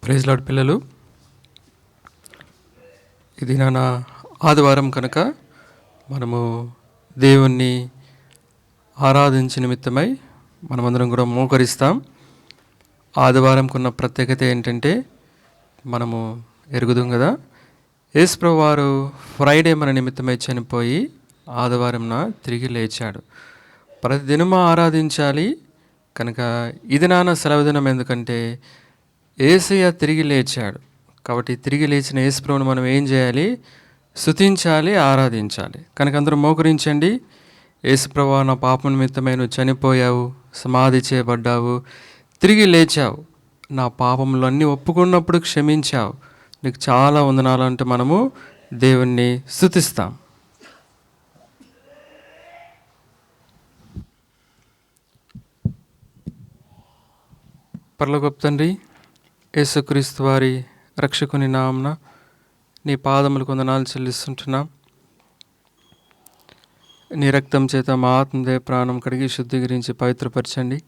Praise lord పిల్లలు, ఇది నా ఆదివారం కనుక మనము దేవుణ్ణి ఆరాధించే నిమిత్తమై మనమందరం కూడా మోకరిస్తాం. ఆదివారంకున్న ప్రత్యేకత ఏంటంటే మనము ఎరుగుదాం కదా, యేసుప్రభువు వారు ఫ్రైడే మన నిమిత్తమై చనిపోయి ఆదివారంన తిరిగి లేచాడు. ప్రతిదినము ఆరాధించాలి కనుక ఇది సెలవు దినం. ఎందుకంటే యేసయ్య తిరిగి లేచాడు కాబట్టి తిరిగి లేచిన యేసుప్రభువును మనం ఏం చేయాలి? స్తుతించాలి, ఆరాధించాలి. కనుక అందరూ మోకరించండి. యేసుప్రభువా, నా పాపం నిమిత్తమై నువ్వు చనిపోయావు, సమాధి చేయబడ్డావు, తిరిగి లేచావు, నా పాపములు అన్నీ ఒప్పుకున్నప్పుడు క్షమించావు, నీకు చాలా వందనాలంటూ మనము దేవుణ్ణి స్తుతిస్తాం. పరలోకపు తండ్రి, యేసుక్రీస్తు వారి రక్షకుని నామమున నీ పాదములకు వందనాలు చెల్లిస్తుంటున్నాం. నీ రక్తం చేత మా ఆత్మదేహ ప్రాణం కడిగి శుద్ధీకరించి పవిత్రపరచండి.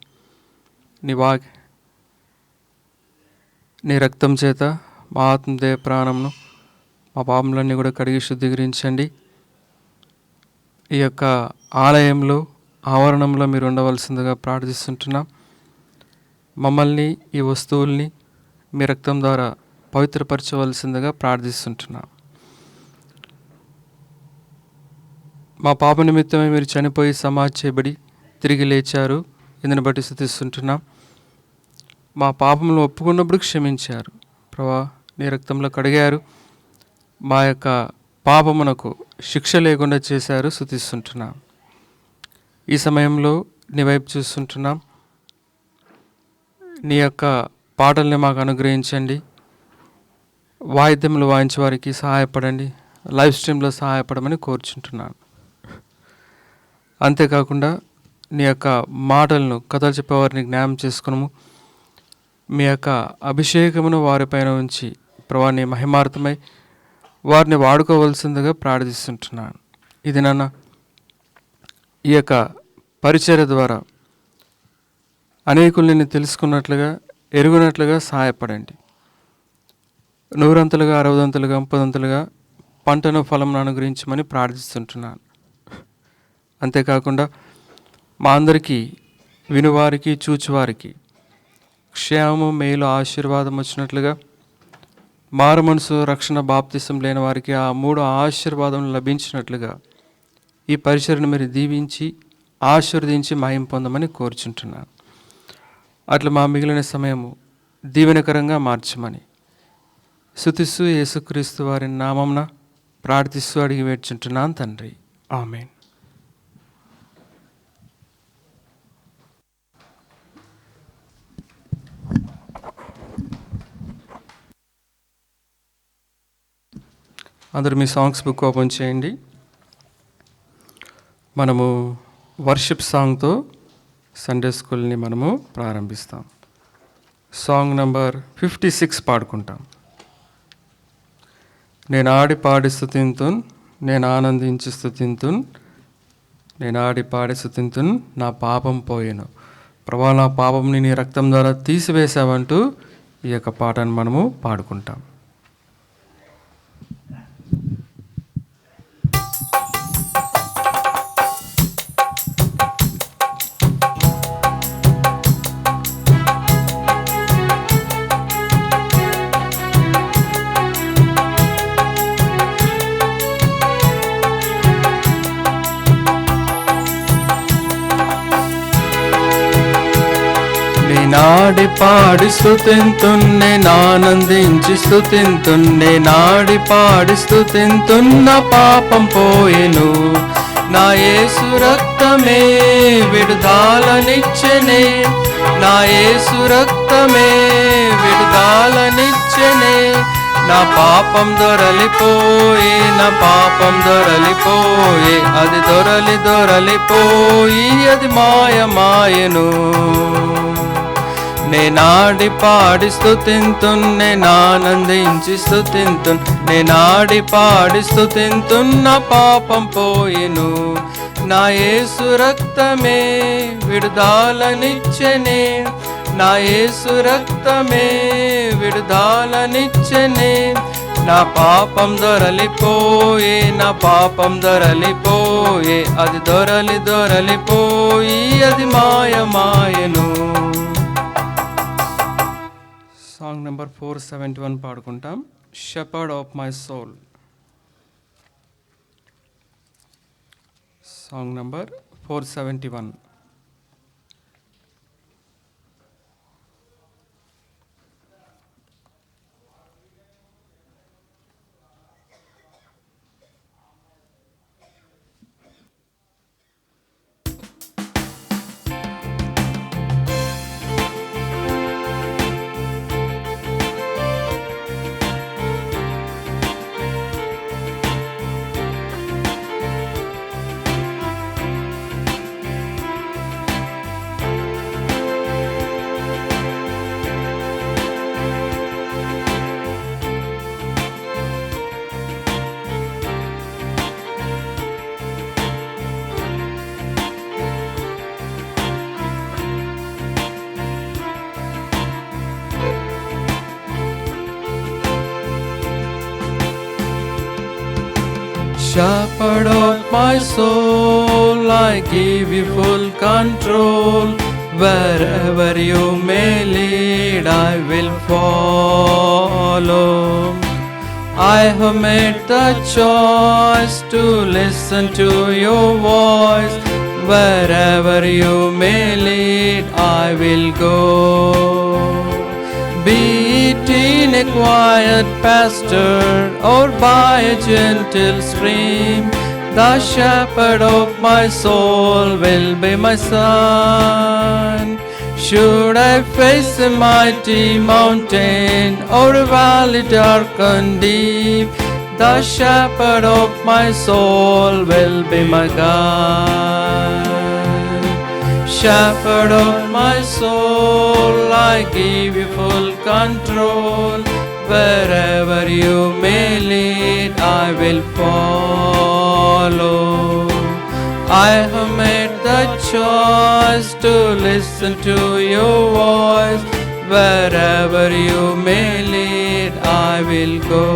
నీ రక్తం చేత మా ఆత్మదేహ ప్రాణంను, మా పాపములన్నీ కూడా కడిగి శుద్ధీకరించండి. ఈ యొక్క ఆలయంలో, ఆవరణంలో మీరు ఉండవలసిందిగా ప్రార్థిస్తుంటున్నాం. మమ్మల్ని, ఈ వస్తువుల్ని మీ రక్తం ద్వారా పవిత్రపరచవలసిందిగా ప్రార్థిస్తుంటున్నాం. మా పాప నిమిత్తమే మీరు చనిపోయి సమాధి చేయబడి తిరిగి లేచారు, ఇందుని బట్టి స్తుతిస్తుంటున్నాం. మా పాపములు ఒప్పుకున్నప్పుడు క్షమించారు ప్రభా, నీ రక్తంలో కడిగారు, మా యొక్క పాపమునకు శిక్ష లేకుండా చేశారు, స్తుతిస్తుంటున్నాం. ఈ సమయంలో నీ వైపు చూస్తుంటున్నాం. నీ యొక్క పాటల్ని మాకు అనుగ్రహించండి. వాయిద్యములు వాయించే వారికి సహాయపడండి, లైవ్ స్ట్రీమ్లో సహాయపడమని కోరుచుంటున్నాను. అంతేకాకుండా నీ యొక్క మాటలను, కథలు చెప్పేవారిని జ్ఞాపకం చేసుకున్నాము. మీ యొక్క అభిషేకమును వారిపైన ఉంచి ప్రభా, నీ మహిమార్థమై వారిని వాడుకోవలసిందిగా ప్రార్థిస్తుంటున్నాను. ఇది ఈ యొక్క పరిచర్య ద్వారా అనేకుల్ని తెలుసుకున్నట్లుగా, ఎరుగునట్లుగా సహాయపడండి. 100 60 30 పంటను, ఫలంను అనుగ్రహించమని ప్రార్థిస్తుంటున్నాను. అంతేకాకుండా మా అందరికీ, వినువారికి, చూచువారికి క్షేమము, మేలు, ఆశీర్వాదం వచ్చినట్లుగా, మారు మనసు, రక్షణ, బాప్తిసం లేని వారికి ఆ 3 ఆశీర్వాదం లభించినట్లుగా ఈ పరిచర్యను మీరు దీవించి, ఆశీర్వదించి మహిమ పొందమని కోరుచుంటున్నాను. అట్లా మా మిగిలిన సమయము దీవెనకరంగా మార్చమని స్తుతిస్తూ యేసుక్రీస్తు వారి నామమున ప్రార్థిస్తూ అడిగి వేడుచుంటున్నాను తండ్రి, ఆమేన్. అందరూ మీ సాంగ్స్ బుక్ ఓపెన్ చేయండి. మనము వర్షిప్ సాంగ్తో సండే స్కూల్ని మనము ప్రారంభిస్తాం. Song number 56 పాడుకుంటాం. నేను ఆడి పాడి స్తుతింతున్, నేను ఆనందించి స్తుతింతున్, నేను ఆడి పాడి స్తుతింతున్, నా పాపం పోయెను. ప్రభా, నా పాపంని నీ రక్తం ద్వారా తీసివేశావంటూ ఈ యొక్క పాటను మనము పాడుకుంటాం. నాడి పాడి స్తుతింతున్నే, నానందించి స్తుతింతున్నే, నాడి పాడి స్తుతింతున్న, పాపం పోయెను. నా యేసు రక్తమే విడుదలనిచ్చెనే, నా యేసు రక్తమే విడుదలనిచ్చెనే. నా పాపం దొరలిపోయి, నా పాపం దొరలిపోయి, అది దొరలిపోయి, అది మాయమాయెను. నేనాడి పాడి స్తుతింతున్, నేనానందించి స్తుతింతున్, నేనాడి పాడి స్తుతింతున్, నా పాపం పోయెను. నా యేసు రక్తమే విడుదలనిచ్చెనే, నా యేసు రక్తమే విడుదలనిచ్చెనే. నా పాపం దొరలిపోయే, నా పాపం దొరలిపోయే, అది దొరలిపోయి అది మాయమాయను. సాంగ్ నెంబర్ 471 పాడుకుంటాం. Shepherd of my soul. Song number 471. Shepherd of my soul, I give you full control. Wherever you may lead, I will follow. I have made the choice to listen to your voice. Wherever you may lead, I will go. Be it in a quiet pasture or by a gentle stream, the shepherd of my soul will be my son. Should I face a mighty mountain or a valley dark and deep, the shepherd of my soul will be my guide. Shepherd of my soul, I give you full control. Wherever you may lead, I will follow. I have made the choice to listen to your voice. Wherever you may lead, I will go.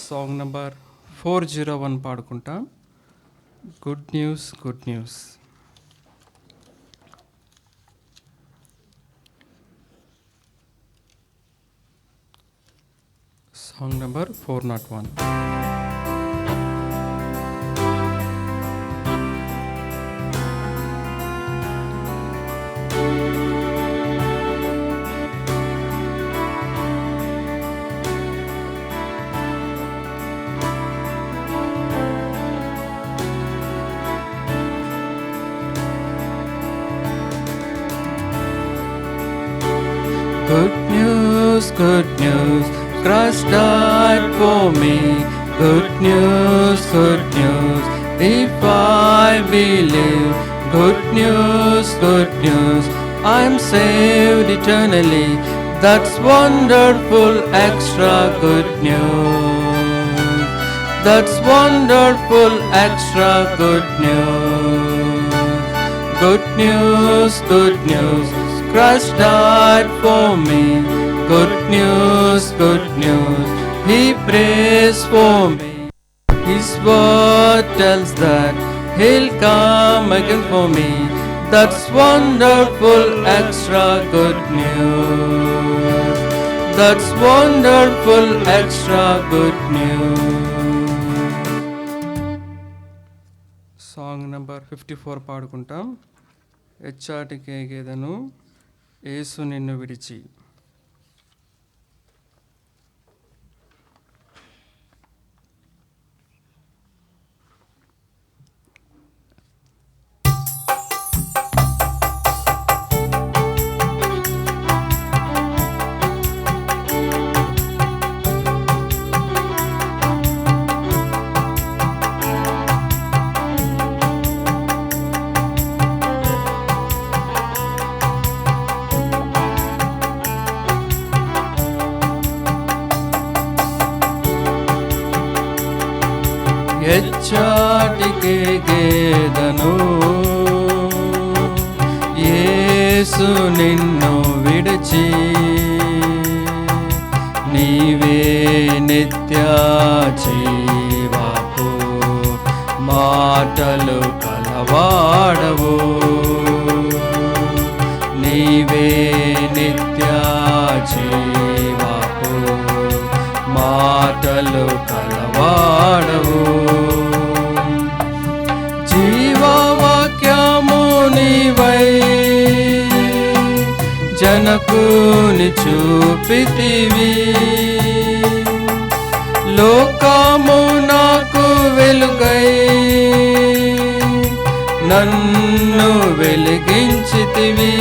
Song number 401 పాడుకుంటా. Good news, good news. Song number 401. Good news, Christ died for me. Good news, if I believe. Good news, I am saved eternally. That's wonderful, extra good news. That's wonderful, extra good news. Good news, Christ died for me. Good news, He prays for me. His word tells that He'll come again for me. That's wonderful, extra good news. That's wonderful, extra good news. Song number 54 పాడుకుంటాం. ఎచ్చాటికే గేదెను యేసు నిన్ను విడిచి. ఎచ్చాటికే గేదెను యేసు నిన్ను విడిచి నీవే నిత్య జీవపు మాటలు కలవాడవు, నీవే నిత్య జీవపు మాటలు కలవాడవు. జీవవాక్యము నీవై జనకుని చూపితివి, లోకము నాకు వెలుగై నన్ను వెలిగించితివి.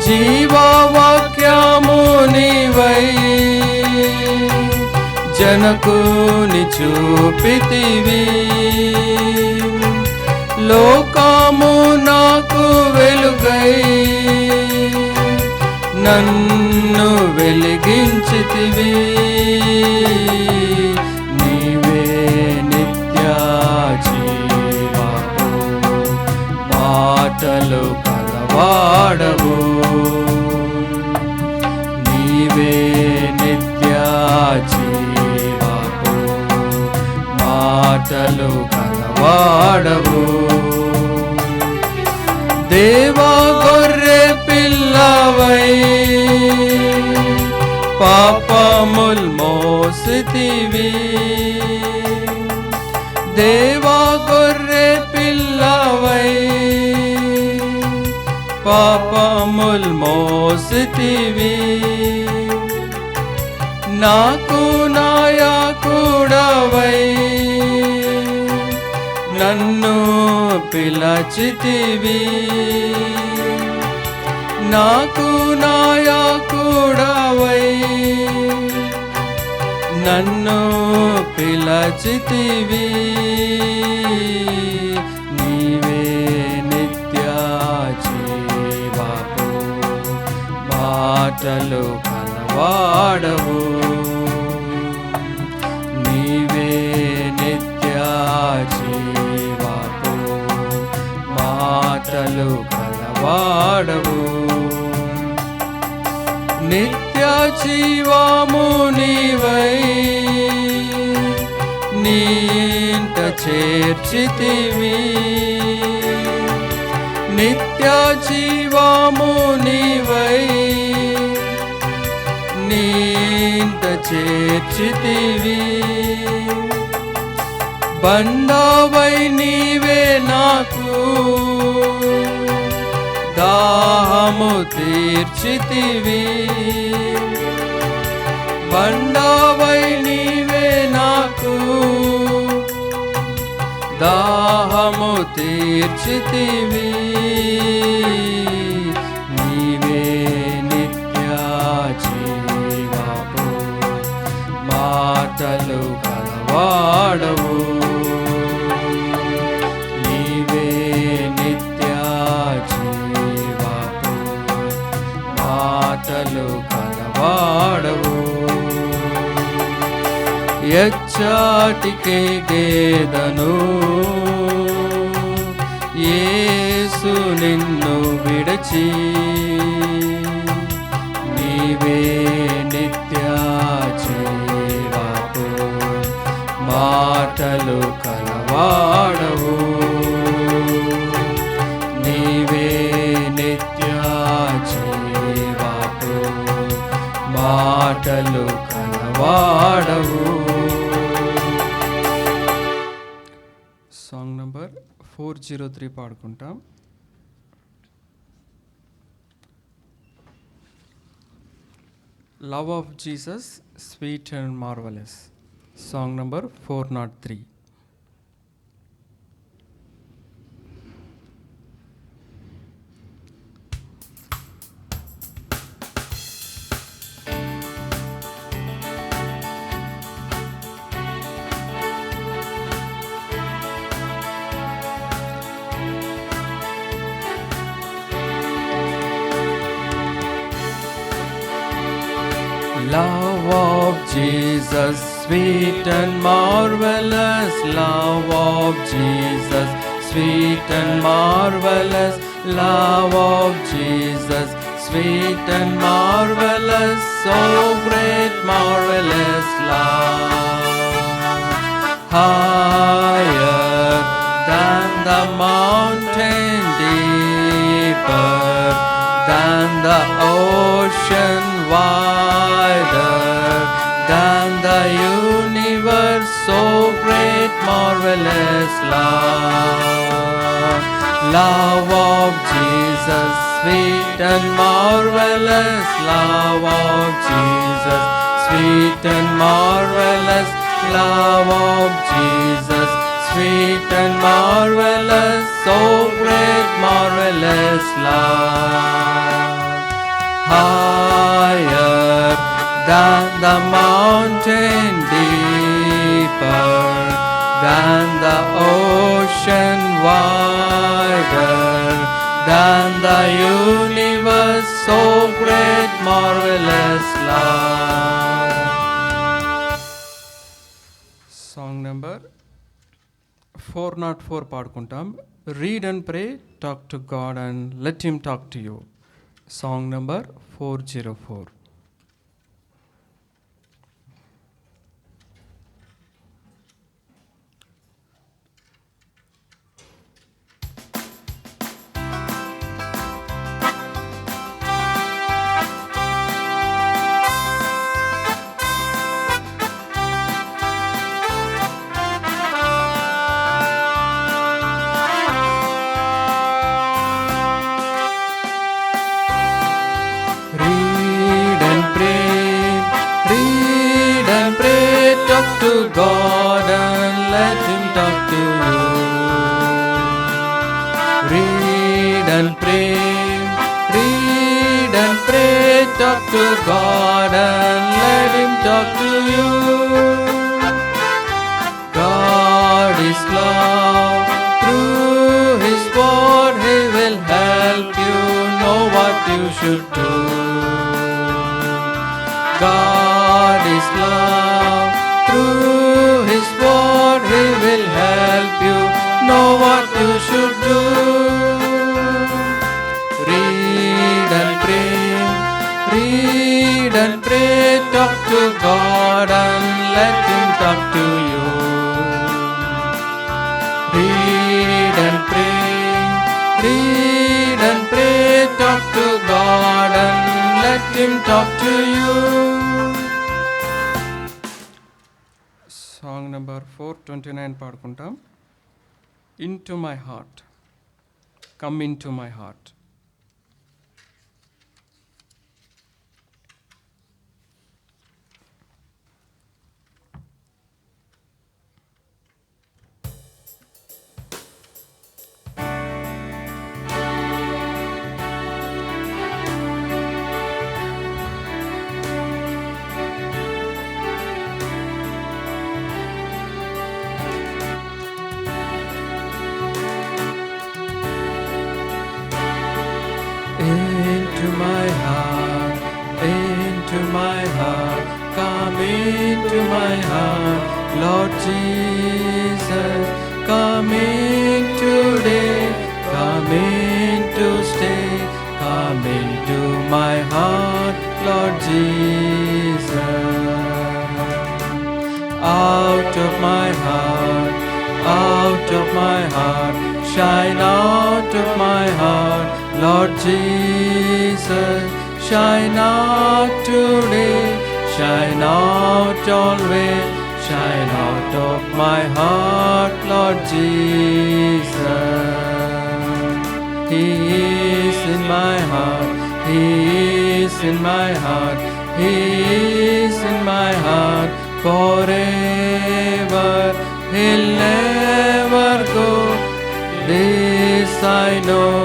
జీవవాక్యము నీవై జనకుని చూపితివి, లోకము నాకు వెలుగై నన్ను వెలిగించితివి. నీవే నిత్య జీవపు మాటలు కలవాడవు, నీవే నిత్య జీవపు మాటలు కలవాడవు. దేవా గొర్రె పిల్లవై పాపముల్ మోసితివి, దేవా గొర్రె పిల్లవై పాపముల్ మోసితివి. నాకు నాయకుడవై నన్ను పిలచితివి, నాకు నాయకుడవై నన్ను పిలచితివి. నీవే నిత్య జీవపు మాటలు కలవాడవు, నీవే నిత్య జీవపు మాటలు కలవాడవు. నిత్య జీవము నీవై నీంట చేర్చితివి, నిత్య జీవము నీవై నీంట చేర్చితివి. బండవై నీవే నాకు దాహము తీర్చితివి, బండవై నీవే నాకు దాహము తీర్చితివి. నీవే నిత్య జీవపు మాటలు కలవాడవు, నీవే నిత్య జీవపు మాటలు కలవాడవు. ఎచ్చాటికే గేదను యేసు నిన్ను విడచి, నీవే నిత్య జీవపు మాటలు కలవాడవు, నీవే నిత్య జీవపు మాటలు కలవాడవు. సాంగ్ నంబర్ 403 పాడుకుంటాం. Love of Jesus sweet and marvellous, song number 403. Love of Jesus, sweet and marvelous. Love of Jesus, sweet and marvelous. Love of Jesus, sweet and marvelous, so great, marvelous love. Higher than the mountain, deeper than the ocean, wider than the universe, so great, marvelous love. Love of Jesus, sweet and marvelous, love of Jesus, sweet and marvelous, love of Jesus, sweet and marvelous, so great, marvelous love. Higher than the mountain, deeper than the ocean, wider than the universe, so great, marvelous love. Song number 404 పాడుకుంటాం. Read and pray, talk to God and let Him talk to you. Song number 404. Talk to God and let Him talk to you. Read and pray, talk to God and let Him talk to you. God is love, through His word He will help you know what you should do. God is love, through His word He will help you know what you should do. Read and pray, talk to God and let Him talk to you. Read and pray, talk to God and let Him talk to you. Song number 429 పాడుకుంటాం. Into my heart, come into my heart. Into my heart, come into my heart, Lord Jesus, come in today, come in to stay, come into my heart, Lord Jesus. Out of my heart, shine out of my heart, Lord Jesus, shine out today, shine out always, shine out of my heart, Lord Jesus. He is in my heart, He is in my heart, He is in my heart forever, He'll never go. This I know,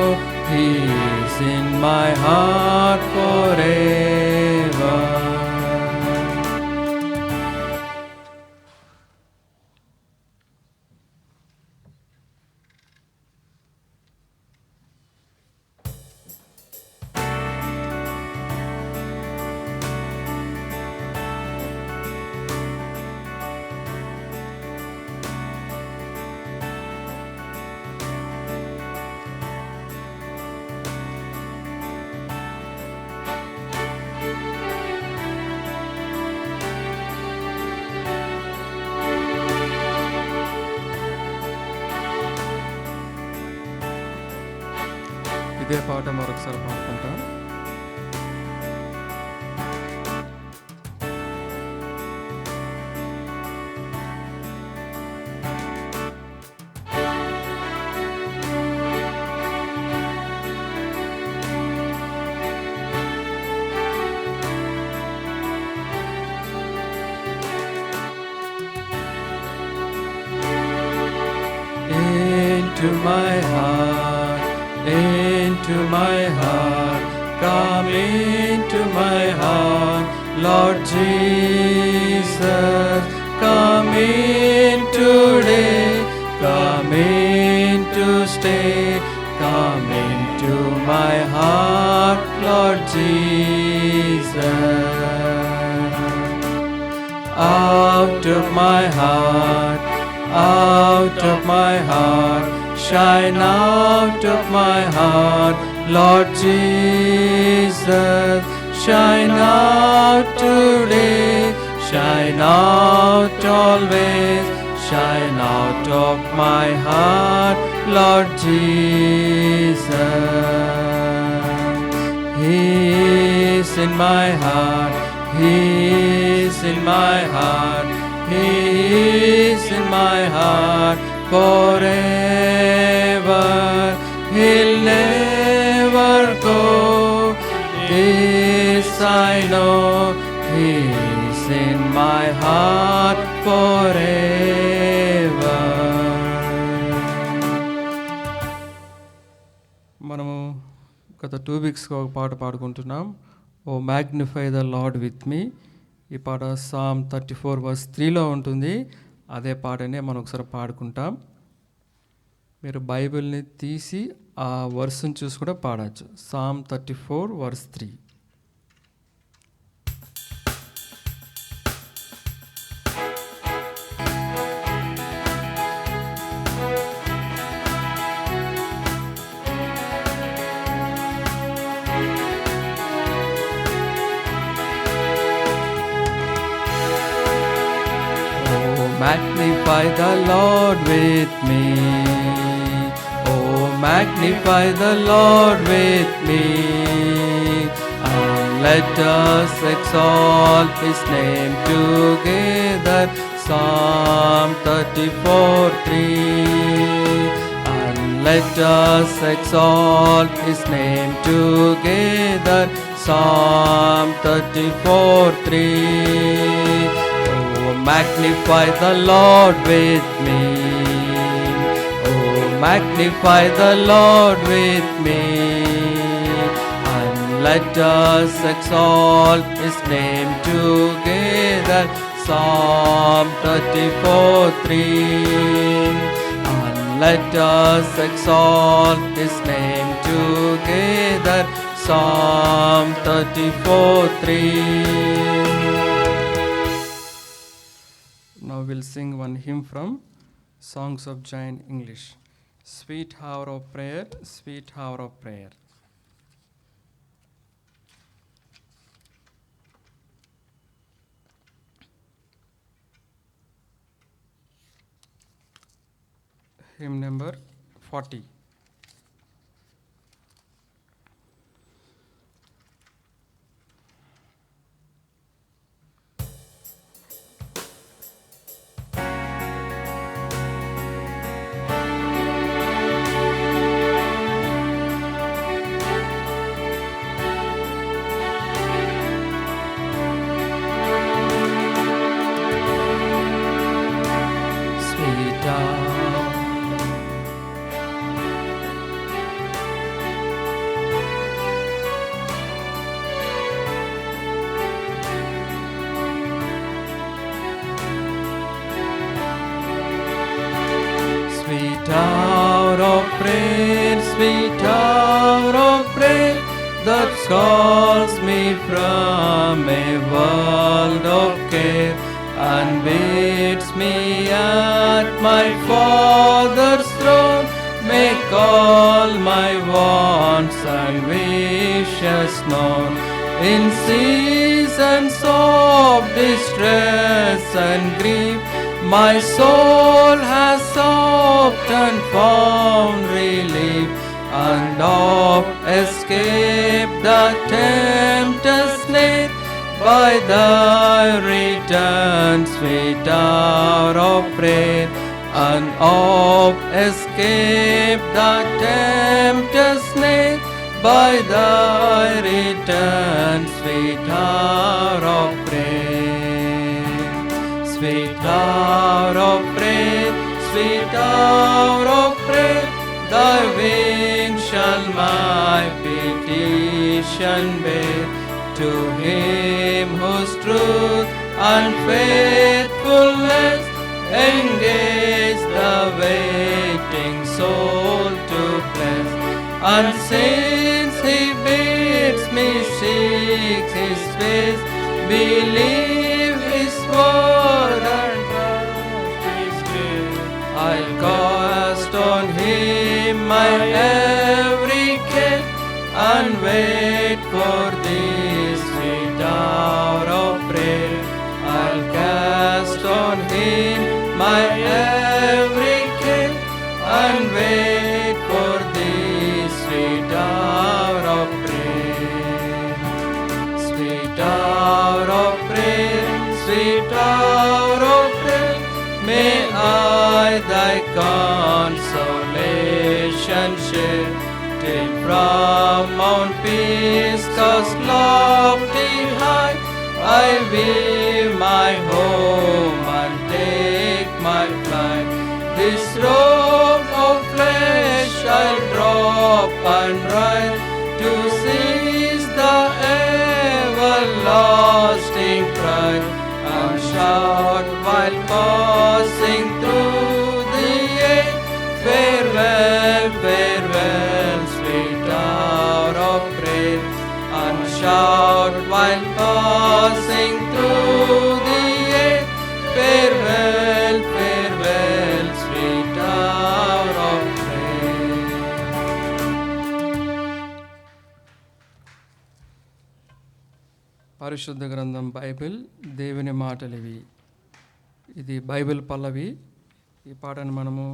He is in my heart forever. ఇదే పాట మరొకసారి పాడుకుంటాం. Into my heart, into my heart, come into my heart, Lord Jesus, come in today, come in to stay, come into my heart, Lord Jesus. Out of my heart, out of my heart, shine out of my heart, Lord Jesus, shine out today, shine out always, shine out of my heart, Lord Jesus. He is in my heart, He is in my heart, He is in my heart forever. He'll never go. This I know, He is in my heart forever. మనము గత 2 వీక్స్గా ఒక పాట పాడుకుంటున్నాం. ఓ magnify the lord with me. ఈ పాట Sam 34:3లో ఉంటుంది. అదే పాటనే మనం ఒకసారి పాడుకుంటాం. మీరు బైబిల్ని తీసి ఆ వర్స్ని చూసి కూడా పాడచ్చు. Sam 34:3. Magnify the Lord with me. Oh, magnify the Lord with me. And let us exalt His name together. Psalm 34:3. And let us exalt His name together. Psalm 34:3. Magnify the Lord with me. Oh, magnify the Lord with me. And let us exalt His name together. Psalm 34:3. And let us exalt His name together. Psalm 34:3. Now we'll sing one hymn from Songs of Giant English. Sweet hour of prayer, sweet hour of prayer. Hymn number 40. Sweet hour of prayer, sweet hour of prayer, that calls me from a world of care and bids me at my Father's throne, make all my wants and wishes known. In seasons of distress and grief, my soul has often found relief and oft escape the tempter's net. By thy return, sweet hour of prayer, and oft escape the tempter's net. By thy return, sweet hour of prayer. Sweet hour of prayer, sweet hour of prayer, thy wings shall my petition bear. To him whose truth and faithfulness engage the waiting soul to bless. And since he bids me seek his face, believe his word and trust his grace, I'll cast on him my every care, and wait for this sweet hour of prayer. I'll cast on him my every care, and wait for this sweet hour of prayer. Sweet hour of prayer, sweet hour of prayer, may I thy consolation share, till from Mount Pisgah's lofty height I weave my home and take my flight. This robe of flesh I'll drop and ride, to seize the everlasting pride, and shout while passing through the air, farewell, farewell, sweet hour of prayer. And shout while passing through the air, farewell, farewell, sweet hour of prayer. పరిశుద్ధ గ్రంథం Bible, దేవుని మాటలివి. ఇది Bible పల్లవి. ఈ పాటను మనము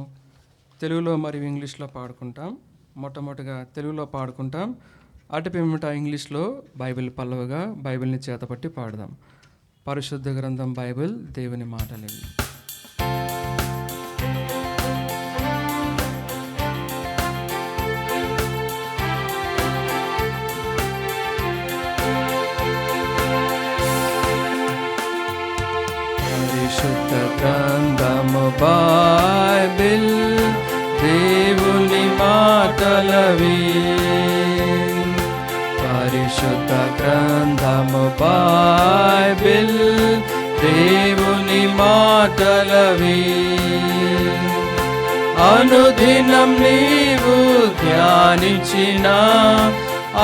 తెలుగులో మరియు ఇంగ్లీష్లో పాడుకుంటాం. మొట్టమొదటిగా తెలుగులో పాడుకుంటాం, అటు పిమ్మట ఇంగ్లీష్లో బైబిల్ పల్లవిగా బైబిల్ని చేతపట్టి పాడదాం. పరిశుద్ధ గ్రంథం బైబిల్, దేవుని మాటలివి. పరిశుద్ధ గ్రంథము బైబిల్, దేవుని మాటలవి. పరిశుద్ధ గ్రంథము బైబిల్, దేవుని మాటలవి. అనుదినం నీవు ధ్యానించిన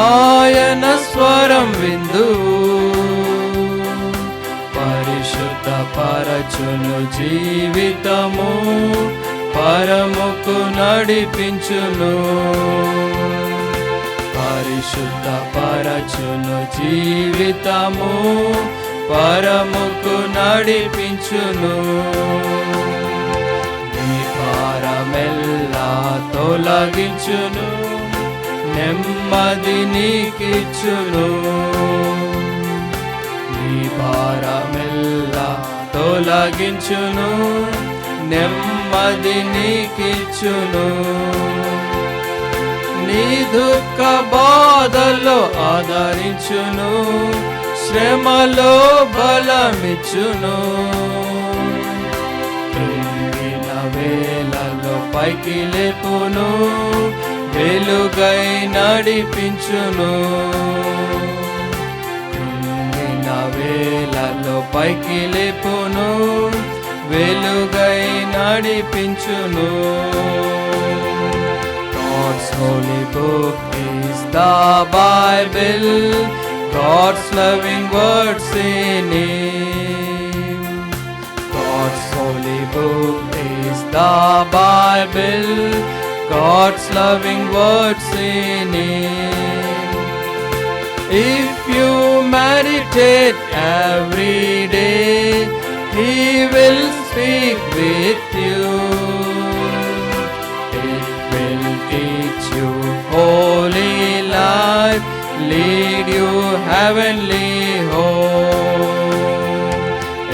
ఆయన స్వరం విందువు, పరిశుద్ధ పరచును జీవితము, పరముకు నడిపించును. పరిశుద్ధ పరచును జీవితము, పరముకు నడిపించును. నీ భారమెల్లా తొలగించును, నెమ్మది నీకిచ్చును. నీ భారమెల్లా తొలగించును, నెమ్మది నీకిచ్చును. నీ దుఃఖ బాధలో ఆదరించును, శ్రమలో బలమిచ్చును. కృంగిన వేళలో పైకి లేపును, వెలుగై నడిపించును. కృంగిన వేళలో పైకి లేపును, వెలుగై నడిపించును. God's holy book is the Bible, God's loving words in it. God's holy book is the Bible, God's loving words in it. If you meditate every day, He will speak with you. It will teach you holy life, lead you heavenly home.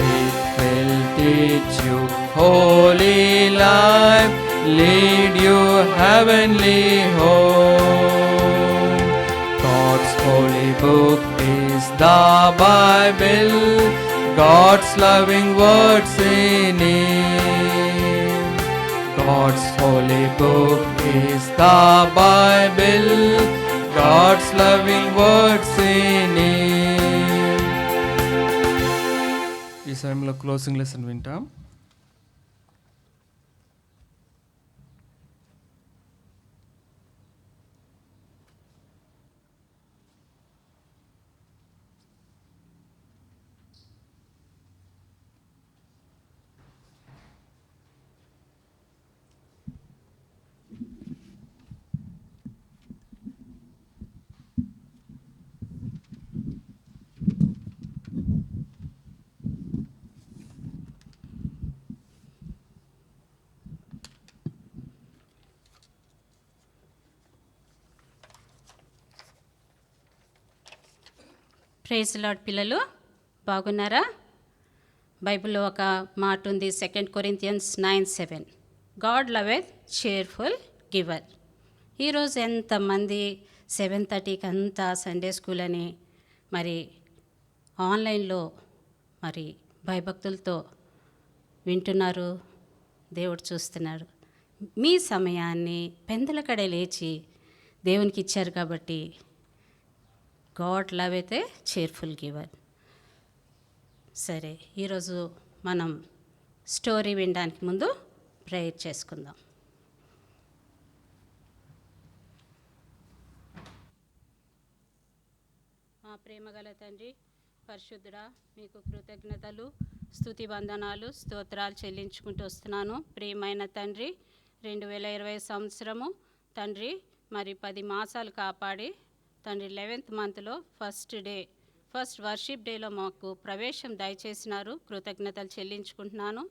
It will teach you holy life, lead you heavenly home. God's holy book is the Bible, God's loving words in it. God's holy book is the Bible, God's loving words in it. ఈ సమయంలో closing lesson వింటాం. Praise lord పిల్లలు, బాగున్నారా? బైబిల్లో ఒక మాట ఉంది, 2 Corinthians 9:7, God loveth cheerful giver. ఈరోజు ఎంతమంది 7:30కి అంతా సండే స్కూల్ అని మరి ఆన్లైన్లో మరి భయభక్తులతో వింటున్నారు. దేవుడు చూస్తున్నాడు. మీ సమయాన్ని పెందలకడే లేచి దేవునికి ఇచ్చారు కాబట్టి గాడ్ లవ్ అయితే cheerful గివర్. సరే, ఈరోజు మనం స్టోరీ వినడానికి ముందు ప్రేయర్ చేసుకుందాం. మా ప్రేమగల తండ్రి, పరిశుద్ధుడా, మీకు కృతజ్ఞతలు, స్తుతి వందనాలు, స్తోత్రాలు చెల్లించుకుంటూ వస్తున్నాను. ప్రియమైన తండ్రి, 2020 సంవత్సరము తండ్రి మరి 10 మాసాలు కాపాడి తండ్రి 11th మంత్లో ఫస్ట్ వర్షిప్ డేలో మాకు ప్రవేశం దయచేసినారు. కృతజ్ఞతలు చెల్లించుకుంటున్నాను.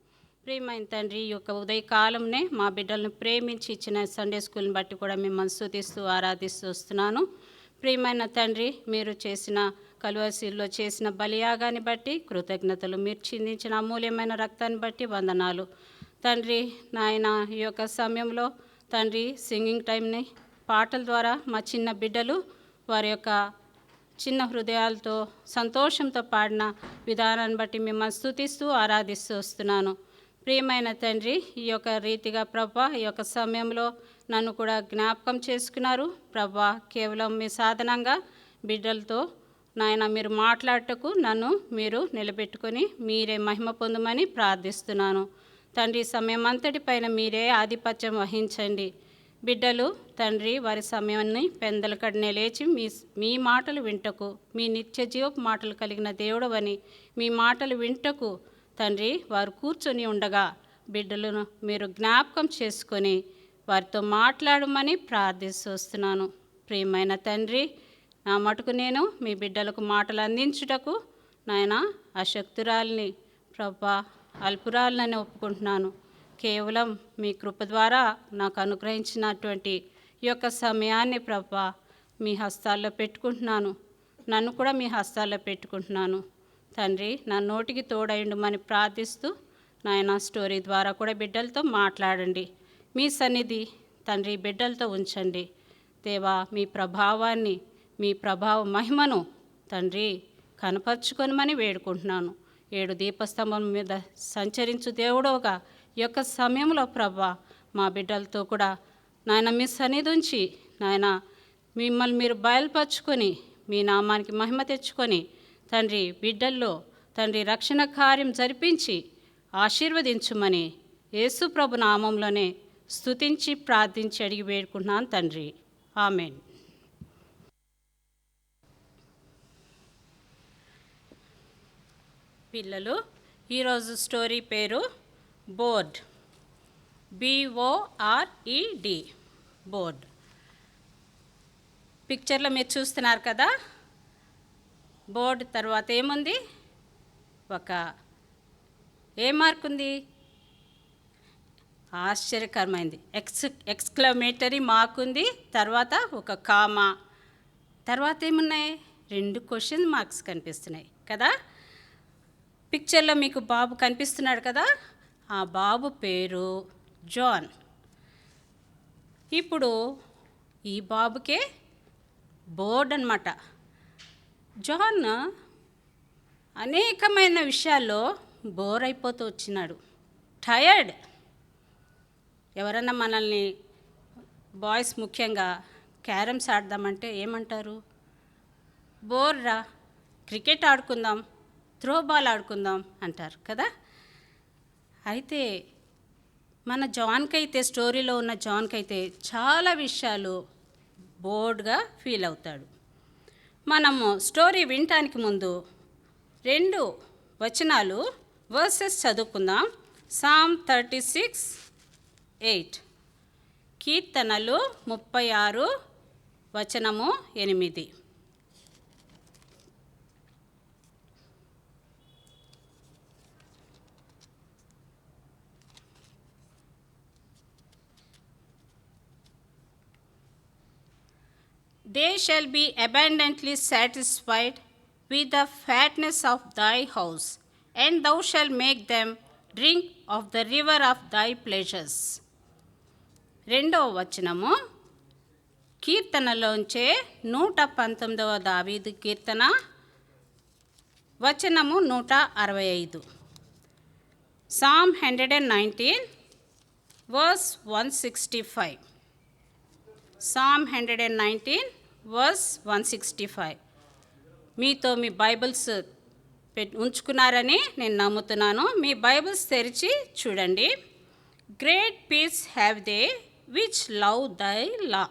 ప్రియమైన తండ్రి, ఈ యొక్క ఉదయకాలంనే మా బిడ్డలను ప్రేమించి ఇచ్చిన సండే స్కూల్ని బట్టి కూడా మిమ్మల్ని స్తుతిస్తూ ఆరాధిస్తూ వస్తున్నాను. ప్రియమైన తండ్రి, మీరు చేసిన కలువరిశిలో చేసిన బలియాగాన్ని బట్టి కృతజ్ఞతలు, మీరు చిందించిన అమూల్యమైన రక్తాన్ని బట్టి వందనాలు తండ్రి. నాయన, ఈ యొక్క సమయంలో తండ్రి సింగింగ్ టైంని పాటల ద్వారా మా చిన్న బిడ్డలు వారి యొక్క చిన్న హృదయాలతో సంతోషంతో పాడిన విధానాన్ని బట్టి మిమ్మల్ని స్తుతిస్తూ ఆరాధిస్తూ వస్తున్నాను. ప్రియమైన తండ్రి, ఈ యొక్క రీతిగా ప్రభా ఈ యొక్క సమయంలో నన్ను కూడా జ్ఞాపకం చేసుకున్నారు. ప్రభా, కేవలం మీ సాధనంగా బిడ్డలతో నాయన మీరు మాట్లాడటకు నన్ను మీరు నిలబెట్టుకొని మీరే మహిమ పొందమని ప్రార్థిస్తున్నాను. తండ్రి, సమయం అంతటి పైన మీరే ఆధిపత్యం వహించండి. బిడ్డలు తండ్రి వారి సమయాన్ని పెందలకడనే లేచి మీ మాటలు వింటకు, మీ నిత్య జీవపు మాటలు కలిగిన దేవుడవని మీ మాటలు వింటకు తండ్రి వారు కూర్చొని ఉండగా బిడ్డలను మీరు జ్ఞాపకం చేసుకొని వారితో మాట్లాడమని ప్రార్థిస్తూ వస్తున్నాను. ప్రియమైన తండ్రి, నా మటుకు నేను మీ బిడ్డలకు మాటలు అందించుటకు నాయన అశక్తురాల్ని ప్రభా, అల్పురాలని ఒప్పుకుంటున్నాను. కేవలం మీ కృప ద్వారా నాకు అనుగ్రహించినటువంటి ఈ యొక్క సమయాన్ని ప్రభా మీ హస్తాల్లో పెట్టుకుంటున్నాను. నన్ను కూడా మీ హస్తాల్లో పెట్టుకుంటున్నాను. తండ్రి, నా నోటికి తోడైండుమని ప్రార్థిస్తూ నాయన స్టోరీ ద్వారా కూడా బిడ్డలతో మాట్లాడండి. మీ సన్నిధి తండ్రి బిడ్డలతో ఉంచండి. దేవా, మీ ప్రభావాన్ని, మీ ప్రభావ మహిమను తండ్రి కనపరుచుకొనమని వేడుకుంటున్నాను. 7 దీపస్తంభం మీద సంచరించు దేవుడోగా ఈ యొక్క సమయంలో ప్రభా మా బిడ్డలతో కూడా నాయన మీ సన్నిధి ఉంచి నాయన మిమ్మల్ని మీరు బయలుపరుచుకొని మీ నామానికి మహిమ తెచ్చుకొని తండ్రి బిడ్డల్లో తండ్రి రక్షణ కార్యం జరిపించి ఆశీర్వదించుమని యేసు ప్రభు నామంలోనే స్తుతించి ప్రార్థించి అడిగి వేడుకుంటున్నాను తండ్రి. ఆమేన్. పిల్లలు, ఈరోజు స్టోరీ పేరు బోర్డ్. BORED, board. పిక్చర్లో మీరు చూస్తున్నారు కదా. బోర్డ్ తర్వాత ఏముంది? ఏ మార్క్ ఉంది? ఆశ్చర్యకరమైంది. ఎక్స్క్లమేటరీ మార్క్ ఉంది, తర్వాత ఒక కామా, తర్వాత ఏమున్నాయి 2 క్వశ్చన్ మార్క్స్ కనిపిస్తున్నాయి కదా. పిక్చర్లో మీకు బాబు కనిపిస్తున్నాడు కదా, ఆ బాబు పేరు జాన్. ఇప్పుడు ఈ బాబుకే బోర్డ్ అన్నమాట. జాన్ అనేకమైన విషయాల్లో బోర్ అయిపోతూ వచ్చినాడు, టయర్డ్. ఎవరన్నా మనల్ని బాయ్స్ ముఖ్యంగా క్యారమ్స్ ఆడదామంటే ఏమంటారు? బోర్రా, క్రికెట్ ఆడుకుందాం, త్రో బాల్ ఆడుకుందాం అంటారు కదా. అయితే మన జాన్కైతే, స్టోరీలో ఉన్న జాన్కైతే చాలా విషయాలు బోర్డ్గా ఫీల్ అవుతాడు. మనము స్టోరీ వినటానికి ముందు 2 వచనాలు వర్సెస్ చదువుకుందాం. సామ్ 36:8, కీర్తనలు 36:8. They shall be abundantly satisfied with the fatness of thy house, and thou shalt make them drink of the river of thy pleasures. 2వ వచనము కీర్తనలోంచే 119వ దావీదు కీర్తన, వచనము 165. Psalm 119 verse 165. Psalm 119 verse 165. మీతో మీ బైబిల్స్ ఉంచుకున్నారని నేను నమ్ముతున్నాను. మీ బైబిల్స్ తెరిచి చూడండి. Great peace have they which love thy law,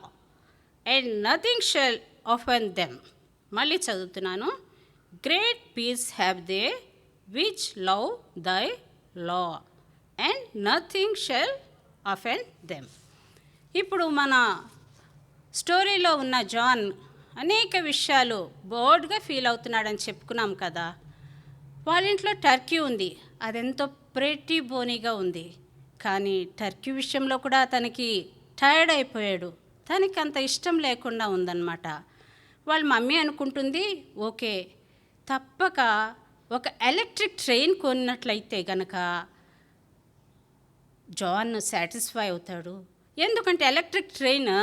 and nothing shall offend them. మళ్ళీ చదువుతున్నాను. Great peace have they which love thy law, and nothing shall offend them. ఇప్పుడు మన స్టోరీలో ఉన్న జాన్ అనేక విషయాలు బోర్డ్గా ఫీల్ అవుతున్నాడని చెప్పుకున్నాం కదా. వాళ్ళ ఇంట్లో టర్కీ ఉంది, అదెంతో ప్రెటీ బోనీగా ఉంది. కానీ టర్కీ విషయంలో కూడా తనకి టైర్డ్ అయిపోయాడు, తనకి అంత ఇష్టం లేకుండా ఉందన్నమాట. వాళ్ళ మమ్మీ అనుకుంటుంది, ఓకే తప్పక ఒక ఎలక్ట్రిక్ ట్రైన్ కొన్నట్లయితే గనక జాన్ సాటిస్ఫై అవుతాడు. ఎందుకంటే ఎలక్ట్రిక్ ట్రైన్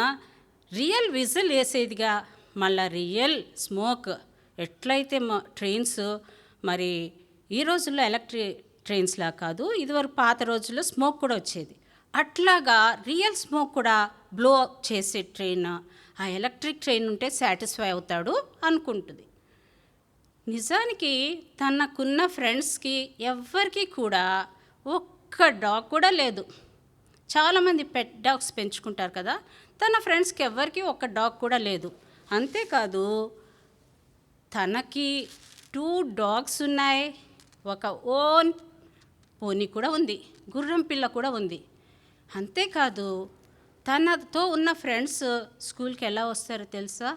రియల్ విజిల్ వేసేదిగా, మళ్ళీ రియల్ స్మోక్. ఎట్లయితే ట్రైన్స్ మరి ఈ రోజుల్లో ఎలక్ట్రిక్ ట్రైన్స్లా కాదు, ఇదివరకు పాత రోజుల్లో స్మోక్ కూడా వచ్చేది, అట్లాగా రియల్ స్మోక్ కూడా బ్లో చేసే ట్రైన్, ఆ ఎలక్ట్రిక్ ట్రైన్ ఉంటే సాటిస్ఫై అవుతాడు అనుకుంటుంది. నిజానికి తనకున్న ఫ్రెండ్స్కి ఎవ్వరికీ కూడా ఒక్క డాగ్ కూడా లేదు. చాలామంది పెట్ డాగ్స్ పెంచుకుంటారు కదా, తన ఫ్రెండ్స్కి ఎవ్వరికి ఒక్క డాగ్ కూడా లేదు. అంతేకాదు తనకి 2 డాగ్స్ ఉన్నాయి, ఒక ఓన్ పోనీ కూడా ఉంది, గుర్రం పిల్ల కూడా ఉంది. అంతేకాదు తనతో ఉన్న ఫ్రెండ్స్ స్కూల్కి ఎలా వస్తారో తెలుసా?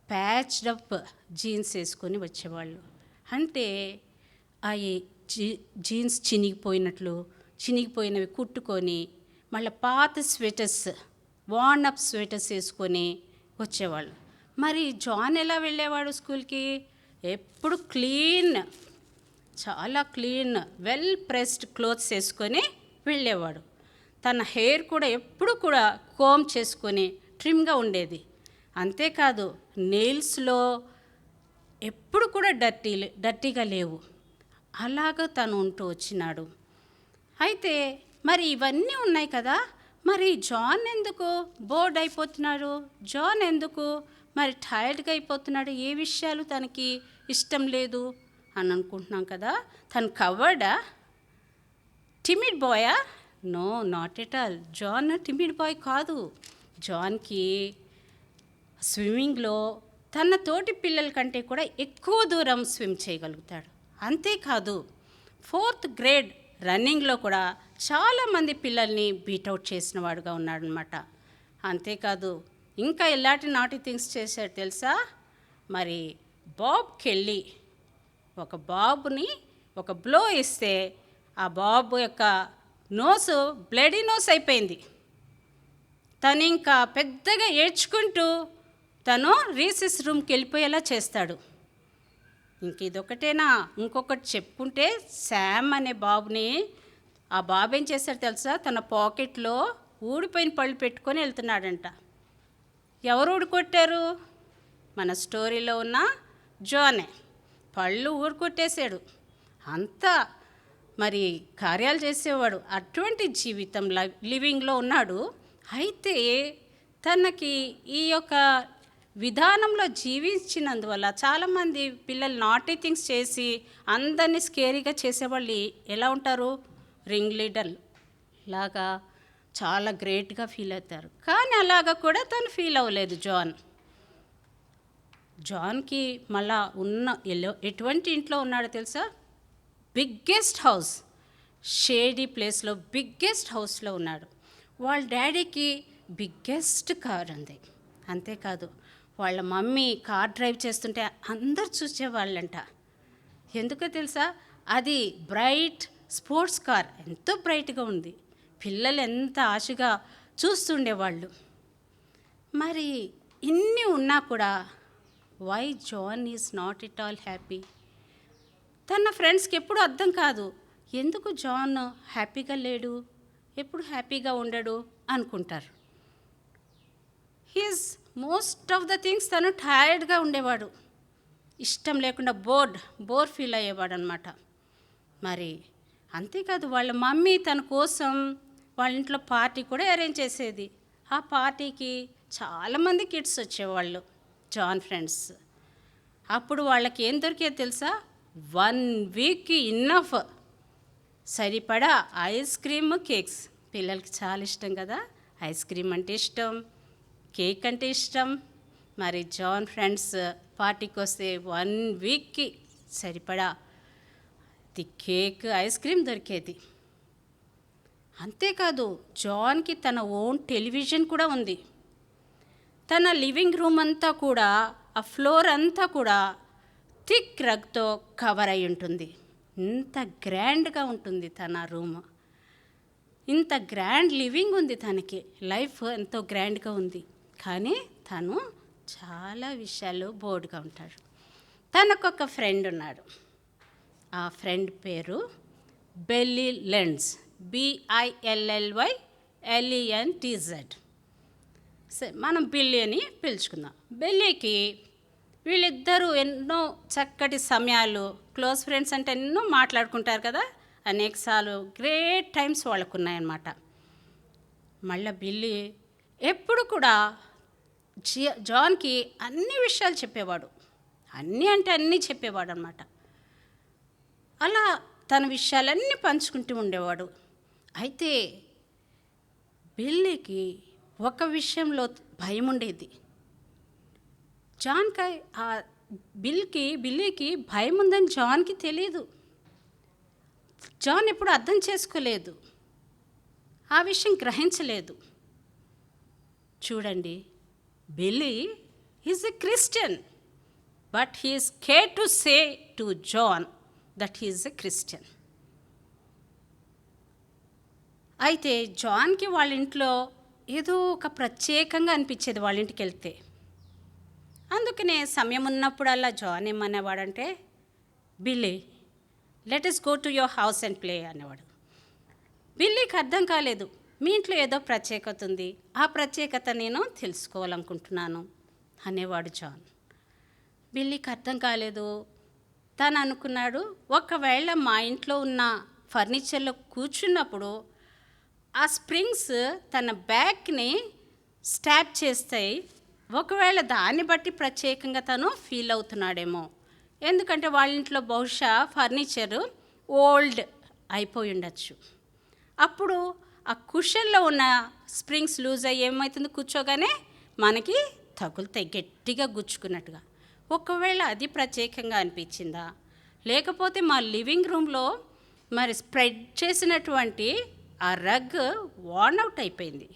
ప్యాచ్డ్ అప్ జీన్స్ వేసుకొని వచ్చేవాళ్ళు. అంటే ఆ జీన్స్ చినిగిపోయినవి కుట్టుకొని, మళ్ళీ పాత స్వెటర్స్, వార్న్ అప్ స్వెటర్స్ వేసుకొని వచ్చేవాళ్ళు. మరి జాన్ ఎలా వెళ్ళేవాడు స్కూల్కి? ఎప్పుడు క్లీన్, చాలా క్లీన్, వెల్ ప్రెస్డ్ క్లోత్స్ వేసుకొని వెళ్ళేవాడు. తన హెయిర్ కూడా ఎప్పుడు కూడా కోమ్ చేసుకొని ట్రిమ్గా ఉండేది. అంతేకాదు నెయిల్స్లో ఎప్పుడు కూడా డర్టీగా లేవు. అలాగ తను ఉంటూ వచ్చినాడు. అయితే మరి ఇవన్నీ ఉన్నాయి కదా, మరి జాన్ ఎందుకు బోర్డ్ అయిపోతున్నాడు? జాన్ ఎందుకు మరి టైర్డ్గా అయిపోతున్నాడు? ఏ విషయాలు తనకి ఇష్టం లేదు అని అనుకుంటున్నాం కదా. తను కవర్డా? టిమిడ్ బాయా? No, not at all. John timid boy కాదు. జాన్కి స్విమ్మింగ్లో తన తోటి పిల్లల కంటే కూడా ఎక్కువ దూరం స్విమ్ చేయగలుగుతాడు. అంతేకాదు 4th గ్రేడ్ రన్నింగ్లో కూడా చాలామంది పిల్లల్ని బీట్అవుట్ చేసిన వాడుగా ఉన్నాడనమాట. అంతేకాదు ఇంకా ఎలాంటి నాటి థింగ్స్ చేశాడు తెలుసా? మరి బాబ్కి వెళ్ళి ఒక బాబుని ఒక బ్లో ఇస్తే ఆ బాబు యొక్క నోసు బ్లడీ నోస్ అయిపోయింది. తను ఇంకా పెద్దగా ఏడ్చుకుంటూ తను రీసెస్ రూమ్కి వెళ్ళిపోయేలా చేస్తాడు. ఇంక ఇదొకటేనా, ఇంకొకటి చెప్పుకుంటే శామ్ అనే బాబుని, ఆ బాబు ఏం చేశాడు తెలుసా, తన పాకెట్లో ఊడిపోయిన పళ్ళు పెట్టుకొని వెళ్తున్నాడంట. ఎవరు ఊడికొట్టారు? మన స్టోరీలో ఉన్న జోనే. పళ్ళు ఊరుకొట్టేశాడు. అంతా మరి కార్యాలు చేసేవాడు. అటువంటి జీవితం లివింగ్లో ఉన్నాడు. అయితే తనకి ఈ యొక్క విధానంలో జీవించినందువల్ల చాలామంది పిల్లలు నాటీ థింగ్స్ చేసి అందరినీ స్కేరీగా చేసేవాళ్ళు ఎలా ఉంటారు? రింగ్ లీడర్ లాగా చాలా గ్రేట్గా ఫీల్ అవుతారు. కానీ అలాగా కూడా తను ఫీల్ అవ్వలేదు జాన్కి మళ్ళా ఎటువంటి ఇంట్లో ఉన్నాడో తెలుసా? బిగ్గెస్ట్ హౌస్, షేడీ ప్లేస్లో బిగ్గెస్ట్ హౌస్లో ఉన్నాడు. వాళ్ళ డాడీకి బిగ్గెస్ట్ కార్ ఉంది. అంతేకాదు వాళ్ళ మమ్మీ కార్ డ్రైవ్ చేస్తుంటే అందరు చూసేవాళ్ళంట. ఎందుకో తెలుసా? అది బ్రైట్ స్పోర్ట్స్ కార్, ఎంతో బ్రైట్గా ఉంది. పిల్లలు ఎంత ఆశగా చూస్తుండేవాళ్ళు. మరి ఇన్ని ఉన్నా కూడా why John is not at all happy? తన ఫ్రెండ్స్కి ఎప్పుడు అర్థం కాదు, ఎందుకు జాన్ హ్యాపీగా లేడు, ఎప్పుడు హ్యాపీగా ఉండడు అనుకుంటారు. He's most of the things తను టైర్డ్గా ఉండేవాడు, ఇష్టం లేకుండా బోర్ ఫీల్ అయ్యేవాడు అనమాట. మరి అంతేకాదు వాళ్ళ మమ్మీ తన కోసం వాళ్ళ ఇంట్లో పార్టీ కూడా అరేంజ్ చేసేది. ఆ పార్టీకి చాలామంది కిడ్స్ వచ్చేవాళ్ళు, జాన్ ఫ్రెండ్స్. అప్పుడు వాళ్ళకి ఏం దొరికేది తెలుసా? 1 వీక్కి ఇన్నఫ్ సరిపడా ఐస్ క్రీమ్, కేక్స్. పిల్లలకి చాలా ఇష్టం కదా, ఐస్ క్రీమ్ అంటే ఇష్టం, కేక్ అంటే ఇష్టం. మరి జాన్ ఫ్రెండ్స్ పార్టీకి వస్తే 1 వీక్కి సరిపడా కేక్, ఐస్ క్రీమ్ దొరికేది. అంతేకాదు జాన్కి తన ఓన్ టెలివిజన్ కూడా ఉంది. తన లివింగ్ రూమ్ అంతా కూడా, ఆ ఫ్లోర్ అంతా కూడా థిక్ రగ్తో కవర్ అయి ఉంటుంది. ఇంత గ్రాండ్గా ఉంటుంది తన రూమ్. ఇంత గ్రాండ్ లివింగ్ ఉంది తనకి, లైఫ్ ఎంతో గ్రాండ్గా ఉంది. కానీ తను చాలా విషయాలు బోర్డుగా ఉంటాడు. తనకొక ఫ్రెండ్ ఉన్నాడు. ఆ ఫ్రెండ్ పేరు బెల్లీ లెండ్స్, BILLYLENTZ. సరే, మనం బిల్లీ అని పిలుచుకుందాం. బెల్లీకి వీళ్ళిద్దరూ ఎన్నో చక్కటి సమయాలు, క్లోజ్ ఫ్రెండ్స్ అంటే ఎన్నో మాట్లాడుకుంటారు కదా, అనేకసార్లు గ్రేట్ టైమ్స్ వాళ్ళకు ఉన్నాయన్నమాట. మళ్ళీ బిల్లీ ఎప్పుడు కూడా జాన్కి అన్ని విషయాలు చెప్పేవాడు. అన్నీ అంటే అన్నీ చెప్పేవాడు అనమాట. అలా తన విషయాలన్నీ పంచుకుంటూ ఉండేవాడు. అయితే బిల్లీకి ఒక విషయంలో భయం ఉండేది. బిల్లీకి భయం ఉందని జాన్కి తెలియదు. జాన్ ఎప్పుడు అర్థం చేసుకోలేదు, ఆ విషయం గ్రహించలేదు. చూడండి, Billy is a Christian, but he is care to say to John that he is a Christian. అయితే జాన్కి వాళ్ళ ఇంట్లో ఏదో ఒక ప్రత్యేకంగా అనిపించేది వాళ్ళ ఇంటికి వెళ్తే. అందుకనే సమయం ఉన్నప్పుడల్లా జాన్ ఏమనేవాడంటే, Billy let us go to your house and play అనేవాడు. బిల్లీకి అర్థం కాలేదు, మీ ఇంట్లో ఏదో ప్రత్యేకత ఉంది, ఆ ప్రత్యేకత నేను తెలుసుకోవాలనుకుంటున్నాను అనేవాడు జాన్. బిల్లీకి అర్థం కాలేదు. తను అనుకున్నాడు, ఒకవేళ మా ఇంట్లో ఉన్న ఫర్నిచర్లో కూర్చున్నప్పుడు ఆ స్ప్రింగ్స్ తన బ్యాక్ని స్టాప్ చేస్తాయి, ఒకవేళ దాన్ని బట్టి ప్రత్యేకంగా తను ఫీల్ అవుతున్నాడేమో. ఎందుకంటే వాళ్ళ ఇంట్లో బహుశా ఫర్నిచరు ఓల్డ్ అయిపోయి ఉండొచ్చు. అప్పుడు ఆ కుషన్లో ఉన్న స్ప్రింగ్స్ లూజ్ అయ్యి ఏమవుతుంది, కూర్చోగానే మనకి తగులుతాయి గట్టిగా గుచ్చుకున్నట్టుగా. ఒకవేళ అది ప్రత్యేకంగా అనిపించిందా, లేకపోతే మా లివింగ్ రూమ్లో మరి స్ప్రెడ్ చేసినటువంటి ఆ రగ్ వార్న్ అవుట్ అయిపోయింది,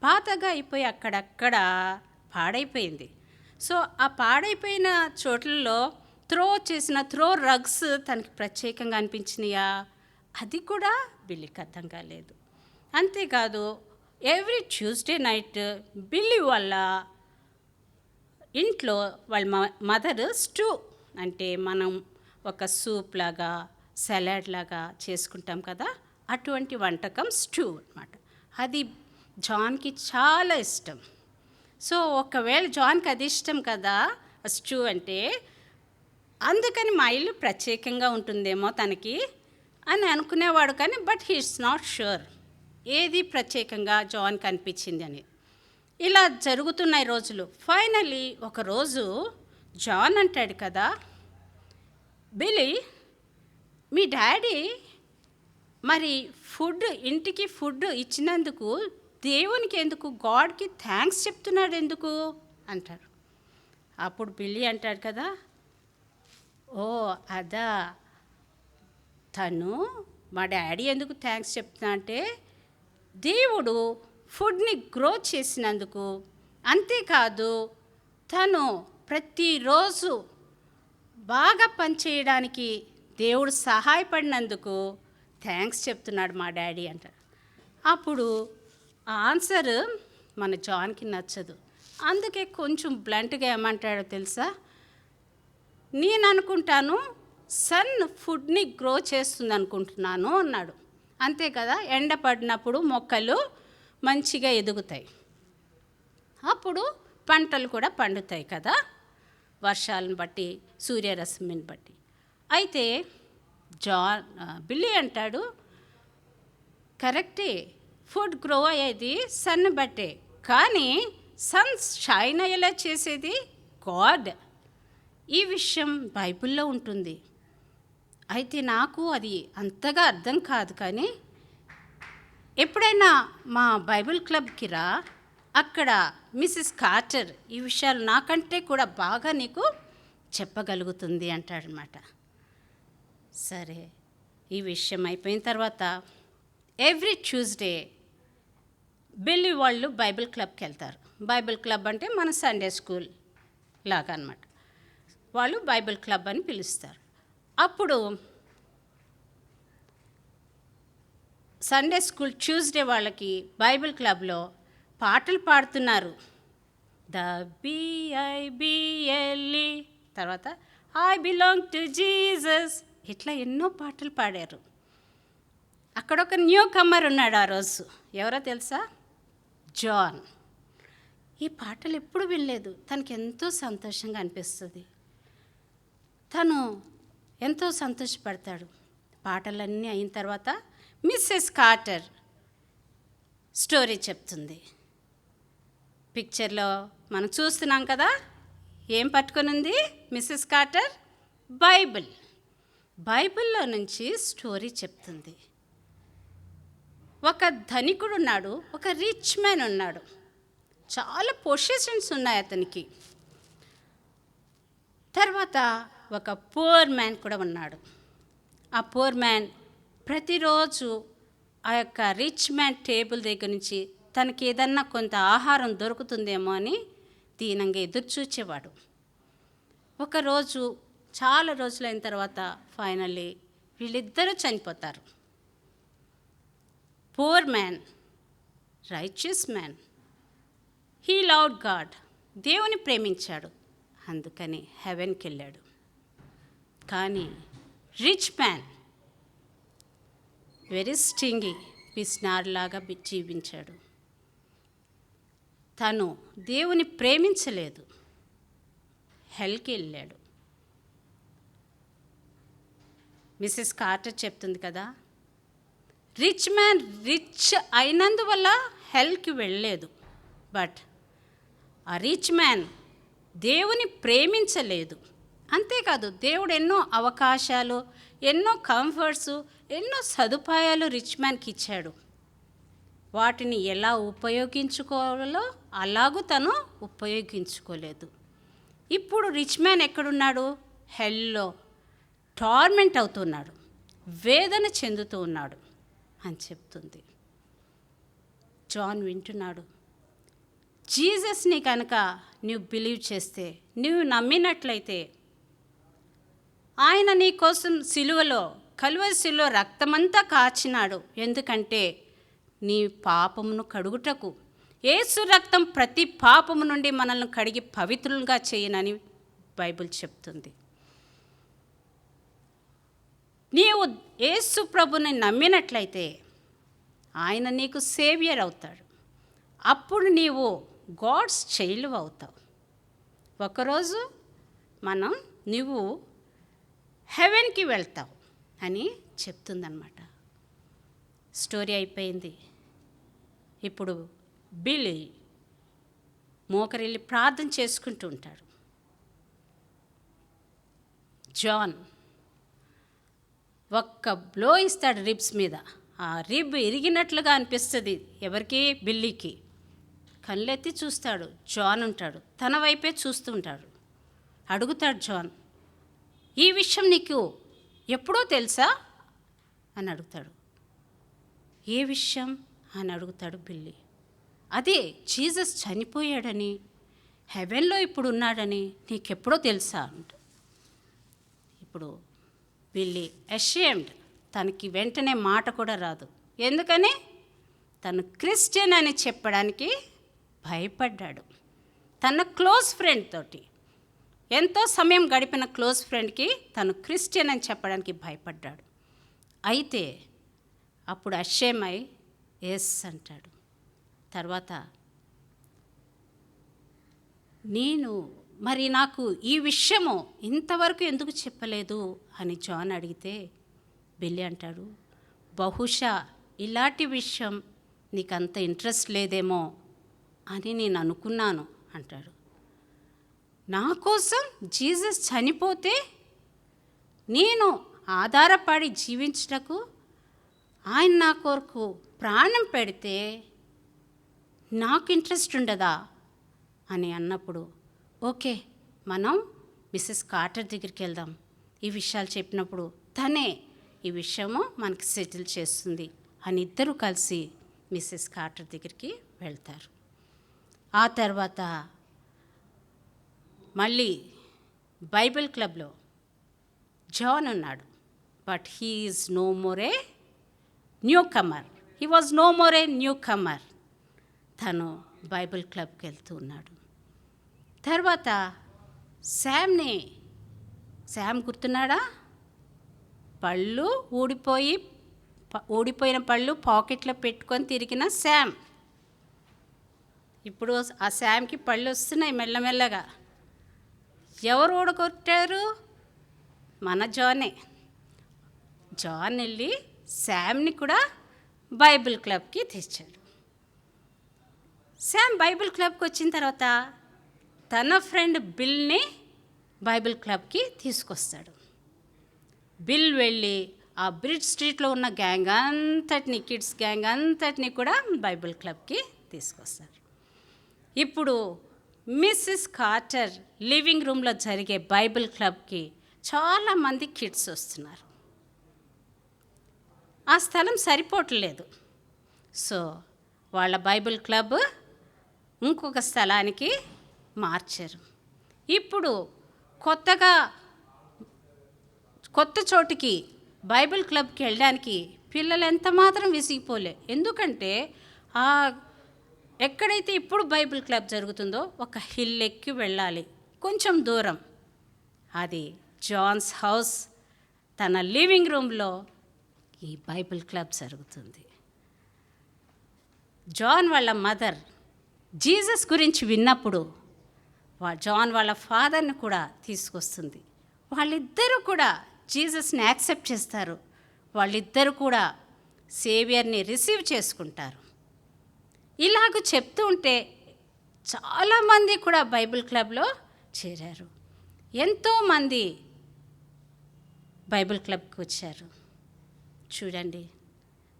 పాతగా అయిపోయి అక్కడక్కడ పాడైపోయింది. సో ఆ పాడైపోయిన చోట్లలో త్రో రగ్స్ తనకి ప్రత్యేకంగా అనిపించినాయా అది కూడా బిల్లీకి అర్థం కాలేదు. అంతేకాదు ఎవ్రీ ట్యూస్డే నైట్ బిల్లీ వాళ్ళ ఇంట్లో వాళ్ళ మదర్ స్టూ, అంటే మనం ఒక సూప్ లాగా సలాడ్ లాగా చేసుకుంటాం కదా, అటువంటి వంటకం స్టూ అన్నమాట. అది జాన్కి చాలా ఇష్టం. సో ఒకవేళ జాన్కి అది ఇష్టం కదా స్టూ అంటే, అందుకని మా ఇల్లు ప్రత్యేకంగా ఉంటుందేమో తనకి అని అనుకునేవాడు. కానీ బట్ హీఈస్ నాట్ షూర్ ఏది ప్రత్యేకంగా జాన్కి అనిపించింది అని. ఇలా జరుగుతున్నాయి రోజులు. ఫైనలీ ఒకరోజు జాన్ అంటాడు కదా, బిల్లీ మీ డాడీ మరి ఇంటికి ఫుడ్ ఇచ్చినందుకు దేవునికి ఎందుకు, గాడ్కి థ్యాంక్స్ చెప్తున్నాడు ఎందుకు అంటారు. అప్పుడు బిల్లీ అంటాడు కదా, ఓ అదా, తను మా డాడీ ఎందుకు థ్యాంక్స్ చెప్తున్నా అంటే దేవుడు ఫుడ్ని గ్రో చేసినందుకు, అంతేకాదు తను ప్రతిరోజు బాగా పనిచేయడానికి దేవుడు సహాయపడినందుకు థ్యాంక్స్ చెప్తున్నాడు మా డాడీ అంటారు. అప్పుడు ఆ ఆన్సర్ మన జాన్కి నచ్చదు. అందుకే కొంచెం బ్లంట్గా ఏమంటాడో తెలుసా, నేను అనుకుంటాను సన్ ఫుడ్ని గ్రో చేస్తుంది అనుకుంటున్నాను అన్నాడు. అంతే కదా, ఎండ పడినప్పుడు మొక్కలు మంచిగా ఎదుగుతాయి, అప్పుడు పంటలు కూడా పండుతాయి కదా, వర్షాలను బట్టి సూర్యరశ్మిని బట్టి. అయితే బిల్లీ అంటాడు, కరెక్టే, ఫుడ్ గ్రో అయ్యేది సన్ బట్టే, కానీ సన్ షైన్ అయ్యేలా చేసేది గాడ్. ఈ విషయం బైబిల్లో ఉంటుంది. అయితే నాకు అది అంతగా అర్థం కాదు, కానీ ఎప్పుడైనా మా బైబిల్ క్లబ్కి రా, అక్కడ మిస్సెస్ కార్టర్ ఈ విషయాలు నాకంటే కూడా బాగా నీకు చెప్పగలుగుతుంది అంటాడనమాట. సరే, ఈ విషయం అయిపోయిన తర్వాత ఎవ్రీ ట్యూస్డే బిల్లీ వాళ్ళు బైబిల్ క్లబ్కి వెళ్తారు. బైబిల్ క్లబ్ అంటే మన సండే స్కూల్ లాగా అనమాట. వాళ్ళు బైబిల్ క్లబ్ అని పిలుస్తారు. అప్పుడు సండే స్కూల్ ట్యూస్డే వాళ్ళకి బైబిల్ క్లబ్లో పాటలు పాడుతున్నారు. ద BIBLE, తర్వాత ఐ బిలాంగ్ టు జీసస్, ఇట్లా ఎన్నో పాటలు పాడారు. అక్కడ ఒక న్యూ కమ్మర్ ఉన్నాడు ఆ రోజు. ఎవరో తెలుసా? జాన్. ఈ పాటలు ఎప్పుడు వినలేదు. తనకి ఎంతో సంతోషంగా అనిపిస్తుంది. తను ఎంతో సంతోషపడతాడు. పాటలన్నీ అయిన తర్వాత మిస్సెస్ కార్టర్ స్టోరీ చెప్తుంది. పిక్చర్లో మనం చూస్తున్నాం కదా, ఏం పట్టుకొని ఉంది మిస్సెస్ కార్టర్? బైబిల్లో నుంచి స్టోరీ చెప్తుంది. ఒక ధనికుడు ఉన్నాడు, ఒక రిచ్ మ్యాన్ ఉన్నాడు. చాలా పొజిషన్స్ ఉన్నాయి అతనికి. తర్వాత ఒక పూర్ మ్యాన్ కూడా ఉన్నాడు. ఆ పూర్ మ్యాన్ ప్రతిరోజు ఆ యొక్క రిచ్ మ్యాన్ టేబుల్ దగ్గర నుంచి తనకి ఏదన్నా కొంత ఆహారం దొరుకుతుందేమో అని దీనంగా ఎదురు చూచేవాడు. ఒకరోజు చాలా రోజులైన తర్వాత ఫైనల్లీ వీళ్ళిద్దరూ చనిపోతారు. Poor man, righteous man, he loved God, దేవుని ప్రేమించాడు, అందుకని హెవెన్కి వెళ్ళాడు. కానీ రిచ్ మ్యాన్ వెరీ స్టింగి, పిస్నార్లాగా జీవించాడు. తను దేవుని ప్రేమించలేదు, హెల్కి వెళ్ళాడు. మిస్సెస్ కార్టర్ చెప్తుంది కదా, రిచ్ మ్యాన్ రిచ్ అయినందువల్ల హెల్కి వెళ్ళలేదు, బట్ ఆ రిచ్ మ్యాన్ దేవుని ప్రేమించలేదు. అంతేకాదు దేవుడు ఎన్నో అవకాశాలు, ఎన్నో కంఫర్ట్స్, ఎన్నో సదుపాయాలు రిచ్ మ్యాన్కి ఇచ్చాడు. వాటిని ఎలా ఉపయోగించుకోవాలో అలాగూ తను ఉపయోగించుకోలేదు. ఇప్పుడు రిచ్ మ్యాన్ ఎక్కడున్నాడు? హెల్లో టార్మెంట్ అవుతున్నాడు, వేదన చెందుతూ ఉన్నాడు అని చెప్తుంది. జాన్ వింటున్నాడు. జీసస్ని కనుక నువ్వు బిలీవ్ చేస్తే, నువ్వు నమ్మినట్లయితే, ఆయన నీ కోసం సిలువలో కలువరి శిలువలో రక్తమంతా కాచినాడు. ఎందుకంటే నీ పాపమును కడుగుటకు. యేసు రక్తం ప్రతి పాపము నుండి మనల్ని కడిగి పవిత్రులుగా చేయనని బైబిల్ చెప్తుంది. నీవు యేసు ప్రభుని నమ్మినట్లయితే ఆయన నీకు సేవియర్ అవుతాడు. అప్పుడు నీవు గాడ్స్ చైల్డ్ అవుతావు. ఒకరోజు నువ్వు హెవెన్కి వెళ్తావు అని చెప్తుందన్నమాట. స్టోరీ అయిపోయింది. ఇప్పుడు బిల్లీ మోకరిల్లి ప్రార్థన చేసుకుంటూ ఉంటాడు. జాన్ ఒక్క బ్లో ఇస్తాడు రిబ్స్ మీద. ఆ రిబ్ ఇరిగినట్లుగా అనిపిస్తుంది ఎవరికి? బిల్లీకి. కళ్ళెత్తి చూస్తాడు. జాన్ ఉంటాడు, తన వైపే చూస్తూ ఉంటాడు. అడుగుతాడు జాన్, ఈ విషయం నీకు ఎప్పుడో తెలుసా అని అడుగుతాడు. ఏ విషయం అని అడుగుతాడు బిల్లీ. అదే జీసస్ చనిపోయాడని, హెవెన్లో ఇప్పుడు ఉన్నాడని నీకెప్పుడో తెలుసా అంట. ఇప్పుడు బిల్లీ అషేమ్డ్, తనకి వెంటనే మాట కూడా రాదు. ఎందుకని? తను క్రిస్టియన్ అని చెప్పడానికి భయపడ్డాడు. తన క్లోజ్ ఫ్రెండ్ తోటి, ఎంతో సమయం గడిపిన క్లోజ్ ఫ్రెండ్కి తను క్రిస్టియన్ అని చెప్పడానికి భయపడ్డాడు. అయితే అప్పుడు అషేమై ఎస్ అంటాడు. తర్వాత నాకు ఈ విషయము ఇంతవరకు ఎందుకు చెప్పలేదు అని జాన్ అడిగితే బిల్లీ అంటాడు, బహుశా ఇలాంటి విషయం నీకంత ఇంట్రెస్ట్ లేదేమో అని నేను అనుకున్నాను అంటాడు. నా కోసం జీసస్ చనిపోతే నేను ఆధారపడి జీవించటకు ఆయన నా కొరకు ప్రాణం పెడితే నాకు ఇంట్రెస్ట్ ఉండదా అని అన్నప్పుడు, ఓకే మనం మిస్సెస్ కార్టర్ దగ్గరికి వెళ్దాం. ఈ విషయాలు చెప్పినప్పుడు తనే ఈ విషయము మనకి సెటిల్ చేస్తుంది అని ఇద్దరు కలిసి మిస్సెస్ కార్టర్ దగ్గరికి వెళ్తారు. ఆ తర్వాత మళ్ళీ బైబిల్ క్లబ్లో జాన్ ఉన్నాడు. But he is no more a newcomer. He was no more a newcomer. తను బైబిల్ క్లబ్కి వెళ్తూ ఉన్నాడు. తర్వాత శామ్ గుర్తున్నాడా? పళ్ళు ఊడిపోయిన పళ్ళు పాకెట్లో పెట్టుకొని తిరిగిన శామ్. ఇప్పుడు ఆ శామ్కి పళ్ళు వస్తున్నాయి మెల్లమెల్లగా. ఎవరు ఊడగొట్టారు? మన జానే. జాన్ వెళ్ళి శామ్ని కూడా బైబిల్ క్లబ్కి తెచ్చాడు. శామ్ బైబిల్ క్లబ్కి వచ్చిన తర్వాత తన ఫ్రెండ్ బిల్ని బైబిల్ క్లబ్కి తీసుకొస్తాడు. బిల్ వెళ్ళి ఆ బ్రిడ్జ్ స్ట్రీట్లో ఉన్న గ్యాంగ్ అంతటిని, కిడ్స్ గ్యాంగ్ అంతటిని కూడా బైబిల్ క్లబ్కి తీసుకొస్తారు. ఇప్పుడు మిస్సెస్ కార్టర్ లివింగ్ రూమ్లో జరిగే బైబిల్ క్లబ్కి చాలామంది కిడ్స్ వస్తున్నారు. ఆ స్థలం సరిపోవట్లేదు. సో వాళ్ళ బైబిల్ క్లబ్ ఇంకొక స్థలానికి మార్చారు. ఇప్పుడు కొత్త చోటుకి బైబిల్ క్లబ్కి వెళ్ళడానికి పిల్లలు ఎంత మాత్రం విసిగిపోలే. ఎందుకంటే ఎక్కడైతే ఇప్పుడు బైబిల్ క్లబ్ జరుగుతుందో ఒక హిల్ ఎక్కి వెళ్ళాలి, కొంచెం దూరం. అది జాన్స్ హౌస్, తన లివింగ్ రూమ్లో ఈ బైబిల్ క్లబ్ జరుగుతుంది. జాన్ వాళ్ళ మదర్ జీసస్ గురించి విన్నప్పుడు జాన్ వాళ్ళ ఫాదర్ని కూడా తీసుకొస్తుంది. వాళ్ళిద్దరూ కూడా జీసస్ని యాక్సెప్ట్ చేస్తారు. వాళ్ళిద్దరూ కూడా సేవియర్ని రిసీవ్ చేసుకుంటారు. ఇలాగ చెప్తూ ఉంటే చాలామంది కూడా బైబిల్ క్లబ్లో చేరారు. ఎంతోమంది బైబిల్ క్లబ్కి వచ్చారు. చూడండి,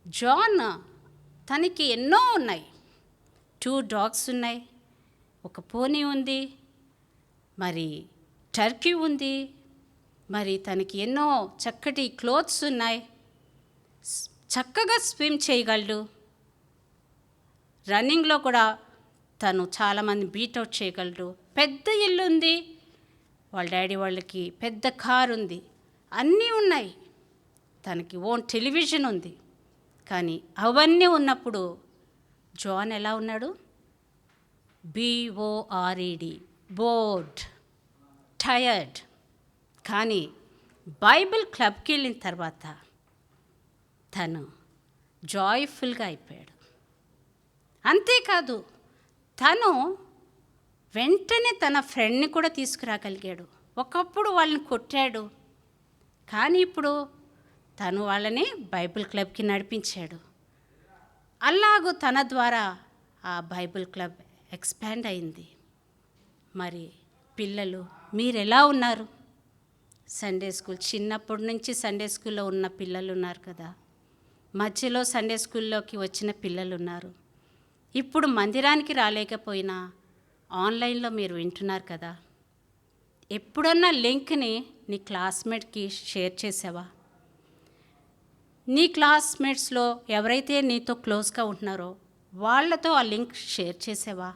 జాన్ తనకి ఎన్నో ఉన్నాయి. 2 డాగ్స్ ఉన్నాయి, ఒక పోనీ ఉంది, మరి టర్కీ ఉంది, మరి తనకి ఎన్నో చక్కటి క్లోత్స్ ఉన్నాయి. చక్కగా స్విమ్ చేయగలడు. రన్నింగ్లో కూడా తను చాలామంది బీట్అవుట్ చేయగలడు. పెద్ద ఇల్లు ఉంది, వాళ్ళ డాడీ వాళ్ళకి పెద్ద కారు ఉంది, అన్నీ ఉన్నాయి. తనకి ఓన్ టెలివిజన్ ఉంది. కానీ అవన్నీ ఉన్నప్పుడు జాన్ ఎలా ఉన్నాడు? BORED, board, tired. కానీ బైబిల్ క్లబ్కి వెళ్ళిన తర్వాత తను జాయ్ఫుల్గా అయిపోయాడు. అంతేకాదు, తను వెంటనే తన ఫ్రెండ్ని కూడా తీసుకురాగలిగాడు. ఒకప్పుడు వాళ్ళని కొట్టాడు, కానీ ఇప్పుడు తను వాళ్ళని బైబిల్ క్లబ్కి నడిపించాడు. అలాగూ తన ద్వారా ఆ బైబిల్ క్లబ్ ఎక్స్పాండ్ అయింది. మరి పిల్లలు మీరు ఎలా ఉన్నారు? సండే స్కూల్ చిన్నప్పటి నుంచి సండే స్కూల్లో ఉన్న పిల్లలు ఉన్నారు కదా, మధ్యలో సండే స్కూల్లోకి వచ్చిన పిల్లలు ఉన్నారు. ఇప్పుడు మందిరానికి రాలేకపోయినా ఆన్లైన్లో మీరు వింటున్నారు కదా. ఎప్పుడన్నా లింక్ని నీ క్లాస్మేట్కి షేర్ చేసావా? నీ క్లాస్మేట్స్లో ఎవరైతే నీతో క్లోజ్గా ఉంటున్నారో వాళ్ళతో ఆ లింక్ షేర్ చేసావా?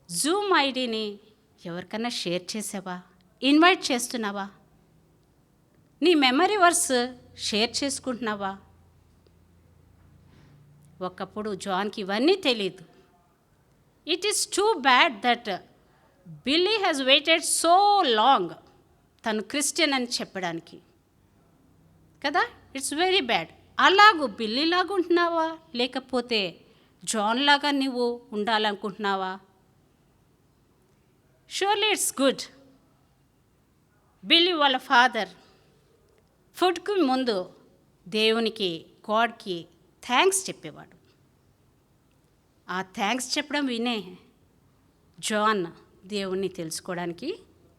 జూమ్ ఐడిని ఎవరికన్నా షేర్ చేసావా? ఇన్వైట్ చేస్తున్నావా? నీ మెమరీ వర్స్ షేర్ చేసుకుంటున్నావా? ఒకప్పుడు జాన్కి ఇవన్నీ తెలీదు. It is too bad that Billy has waited so long తను క్రిస్టియన్ అని చెప్పడానికి కదా. It's very bad. అలాగూ బిల్లీలాగా ఉంటున్నావా, లేకపోతే జాన్ లాగా నువ్వు ఉండాలనుకుంటున్నావా? Surely it's good. బిల్లీ వాళ్ళ ఫాదర్ ఫుడ్కి ముందు దేవునికి, గాడ్కి థ్యాంక్స్ చెప్పేవాడు. ఆ థ్యాంక్స్ చెప్పడం వినే జాన్ దేవుణ్ణి తెలుసుకోవడానికి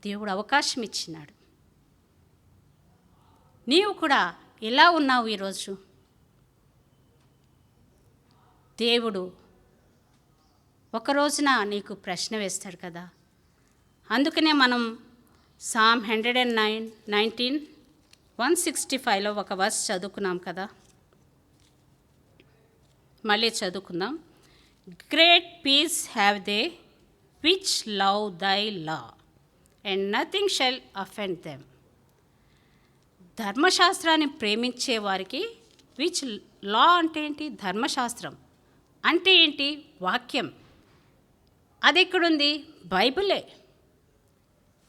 దేవుడు అవకాశం ఇచ్చినాడు. నీవు కూడా ఎలా ఉన్నావు ఈరోజు? దేవుడు ఒక రోజున నీకు ప్రశ్న వేస్తాడు కదా. అందుకనే మనం Psalm 119, 165లో ఒక వర్స్ చదువుకున్నాం కదా. మళ్ళీ చదువుకుందాం. Great peace have they which love thy law and nothing shall offend them. ధర్మశాస్త్రాన్ని ప్రేమించే వారికి, విచ్ లా అంటే ఏంటి? ధర్మశాస్త్రం అంటే ఏంటి? వాక్యం. అది ఎక్కడుంది? బైబిలే.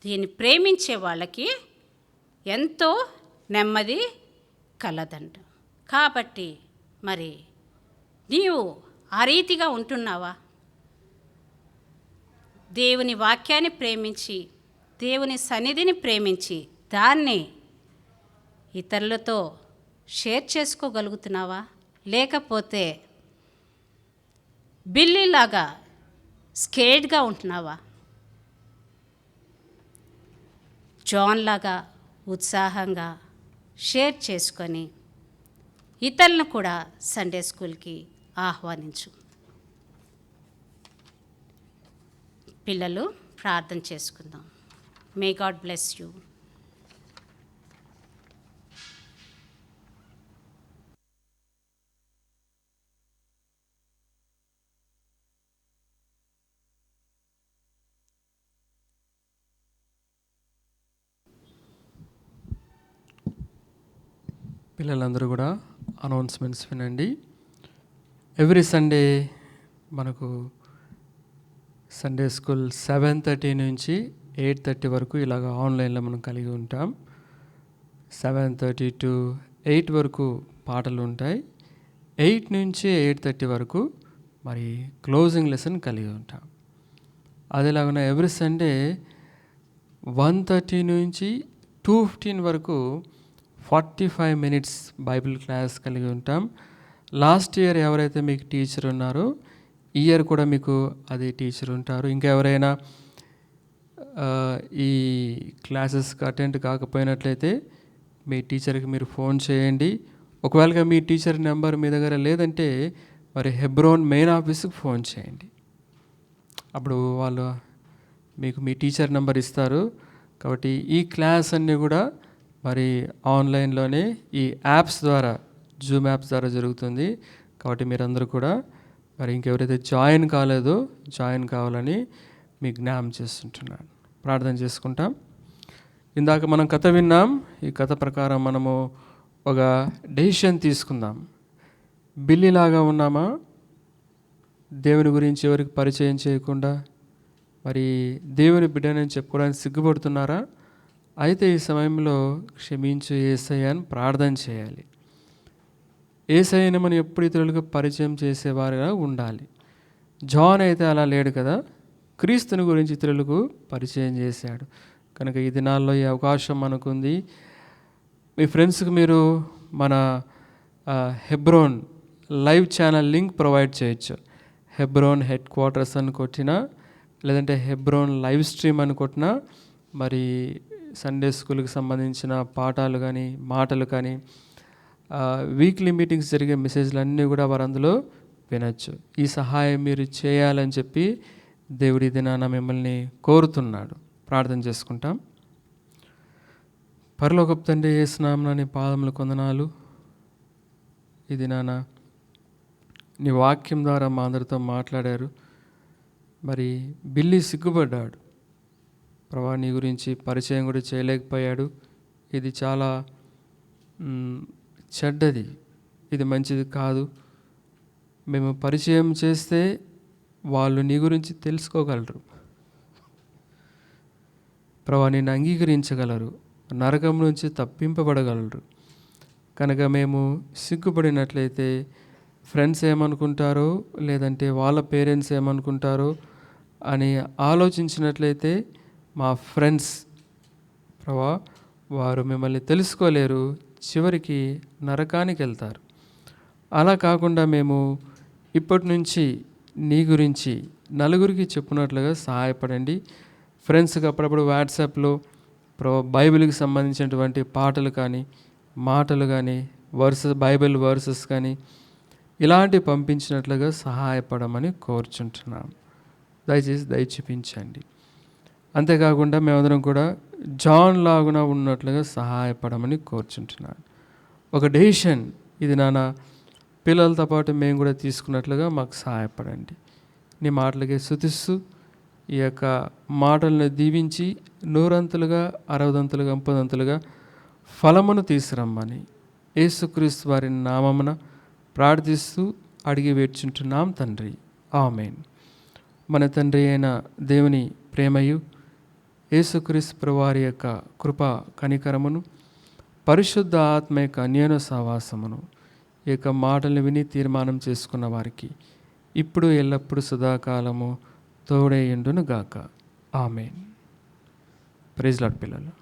దీన్ని ప్రేమించే వాళ్ళకి ఎంతో నెమ్మది కలదంట. కాబట్టి మరి నీవు ఆ రీతిగా ఉంటున్నావా? దేవుని వాక్యాన్ని ప్రేమించి, దేవుని సన్నిధిని ప్రేమించి, దాన్ని ఇతరులతో షేర్ చేసుకోగలుగుతున్నావా? లేకపోతే బిల్లీలాగా స్కేర్డ్గా ఉంటున్నావా? జాన్ లాగా ఉత్సాహంగా షేర్ చేసుకొని ఇతరులను కూడా సండే స్కూల్కి ఆహ్వానించు. పిల్లలు ప్రార్థన చేసుకుందాం. May God bless you. పిల్లలందరూ కూడా అనౌన్స్మెంట్స్ వినండి. ఎవ్రీ సండే మనకు సండే స్కూల్ 7:30 నుంచి 8:30 వరకు ఇలాగ ఆన్లైన్లో మనం కలిగి ఉంటాం. 7:30 to 8 వరకు పాటలు ఉంటాయి. 8 నుంచి 8:30 వరకు మరి క్లోజింగ్ లెసన్ కలిగి ఉంటాం. అదేలాగా ఎవ్రీ సండే 1:30 నుంచి 2:15 వరకు 45 మినిట్స్ బైబిల్ క్లాస్ కలిగి ఉంటాం. లాస్ట్ ఇయర్ ఎవరైతే మీకు టీచర్ ఉన్నారో ఈ ఇయర్ కూడా మీకు అదే టీచర్ ఉంటారు. ఇంకా ఎవరైనా ఈ క్లాసెస్కి అటెండ్ కాకపోయినట్లయితే మీ టీచర్కి మీరు ఫోన్ చేయండి. ఒకవేళ మీ టీచర్ నెంబర్ మీ దగ్గర లేదంటే మరి హెబ్రోన్ మెయిన్ ఆఫీస్కి ఫోన్ చేయండి. అప్పుడు వాళ్ళు మీకు మీ టీచర్ నెంబర్ ఇస్తారు. కాబట్టి ఈ క్లాస్ అన్నీ కూడా మరి ఆన్లైన్లోనే ఈ యాప్స్ ద్వారా, జూమ్ యాప్స్ ద్వారా జరుగుతుంది. కాబట్టి మీరందరూ కూడా మరి ఇంకెవరైతే జాయిన్ కాలేదో జాయిన్ కావాలని మీకు జ్ఞాపకం చేస్తుంటున్నాను. ప్రార్థన చేసుకుంటాం. ఇందాక మనం కథ విన్నాం. ఈ కథ ప్రకారం మనము ఒక డెసిషన్ తీసుకుందాం. బిల్లిలాగా ఉన్నామా? దేవుని గురించి ఎవరికి పరిచయం చేయకుండా మరి దేవుని బిడ్డనని చెప్పుకోవడానికి సిగ్గుపడుతున్నారా? అయితే ఈ సమయంలో క్షమించు యేసయ్య అని ప్రార్థన చేయాలి. యేసయ్యని మనం ఎప్పుడు ఇతరులకు పరిచయం చేసేవారుగా ఉండాలి. జాన్ అయితే అలా లేడు కదా, క్రీస్తుని గురించి ఇతరులకు పరిచయం చేశాడు. కనుక ఈ దినాల్లో ఈ అవకాశం మనకుంది. మీ ఫ్రెండ్స్కి మీరు మన Hebron live channel link provide చేయొచ్చు. హెబ్రోన్ హెడ్ క్వార్టర్స్ అని కొట్టినా, లేదంటే హెబ్రోన్ లైవ్ స్ట్రీమ్ అని కొట్టినా మరి సండే స్కూల్కి సంబంధించిన పాఠాలు కానీ మాటలు కానీ వీక్లీ మీటింగ్స్ జరిగే మెసేజ్లు అన్నీ కూడా వారు అందులో వినొచ్చు. ఈ సహాయం మీరు చేయాలని చెప్పి దేవుడి దినాన మిమ్మల్ని కోరుతున్నాడు. ప్రార్థన చేసుకుంటాం. పరలోకపు తండ్రి, యేసు నామమున నీ పాదముల కొందనాలు. ఈ దినాన నీ వాక్యం ద్వారా మా అందరితో మాట్లాడారు. మరి బిల్లి సిగ్గుపడ్డాడు ప్రభా, నీ గురించి పరిచయం కూడా చేయలేకపోయాడు. ఇది చాలా చెడ్డది, ఇది మంచిది కాదు. మేము పరిచయం చేస్తే వాళ్ళు నీ గురించి తెలుసుకోగలరు ప్రభా, నిన్ను అంగీకరించగలరు, నరకం నుంచి తప్పింపబడగలరు. కనుక మేము సిగ్గుపడినట్లయితే ఫ్రెండ్స్ ఏమనుకుంటారో, లేదంటే వాళ్ళ పేరెంట్స్ ఏమనుకుంటారో అని ఆలోచించినట్లయితే మా ఫ్రెండ్స్ ప్రభా, వారు మిమ్మల్ని తెలుసుకోలేరు, చివరికి నరకానికి వెళ్తారు. అలా కాకుండా మేము ఇప్పటి నుంచి నీ గురించి నలుగురికి చెప్పినట్లుగా సహాయపడండి. ఫ్రెండ్స్కి అప్పుడప్పుడు వాట్సాప్లో బైబిల్కి సంబంధించినటువంటి పాటలు కానీ మాటలు కానీ బైబిల్ వర్సెస్ కానీ ఇలాంటివి పంపించినట్లుగా సహాయపడమని కోరుచుంటున్నాం. దయచేసి దయ చూపించండి. అంతేకాకుండా మేమందరం కూడా జాన్ లాగున ఉన్నట్లుగా సహాయపడమని కోరుచుంటున్నాను. ఒక డెసిషన్ ఇది నాన్న పిల్లలతో పాటు మేము కూడా తీసుకున్నట్లుగా మాకు సహాయపడండి. నీ మాటలకే స్తుతిస్తూ ఈ యొక్క మాటలను దీవించి 100 60 30 ఫలమును తీసురమ్మని యేసుక్రీస్తు వారి నామమున ప్రార్థిస్తూ అడిగి వేడుచుంటున్నాం తండ్రి. ఆమేన్. మన తండ్రి అయిన దేవుని ప్రేమయు, యేసుక్రీస్తు ప్రభువారి యొక్క కృపా కనికరమును, పరిశుద్ధ ఆత్మ యొక్క అన్యోన్య సహవాసమును ఈ యొక్క మాటలను విని తీర్మానం చేసుకున్న వారికి ఇప్పుడు ఎల్లప్పుడూ సదాకాలము తోడేయుండును గాక. ఆమేన్. ప్రైజ్ లార్డ్ పిల్లలు.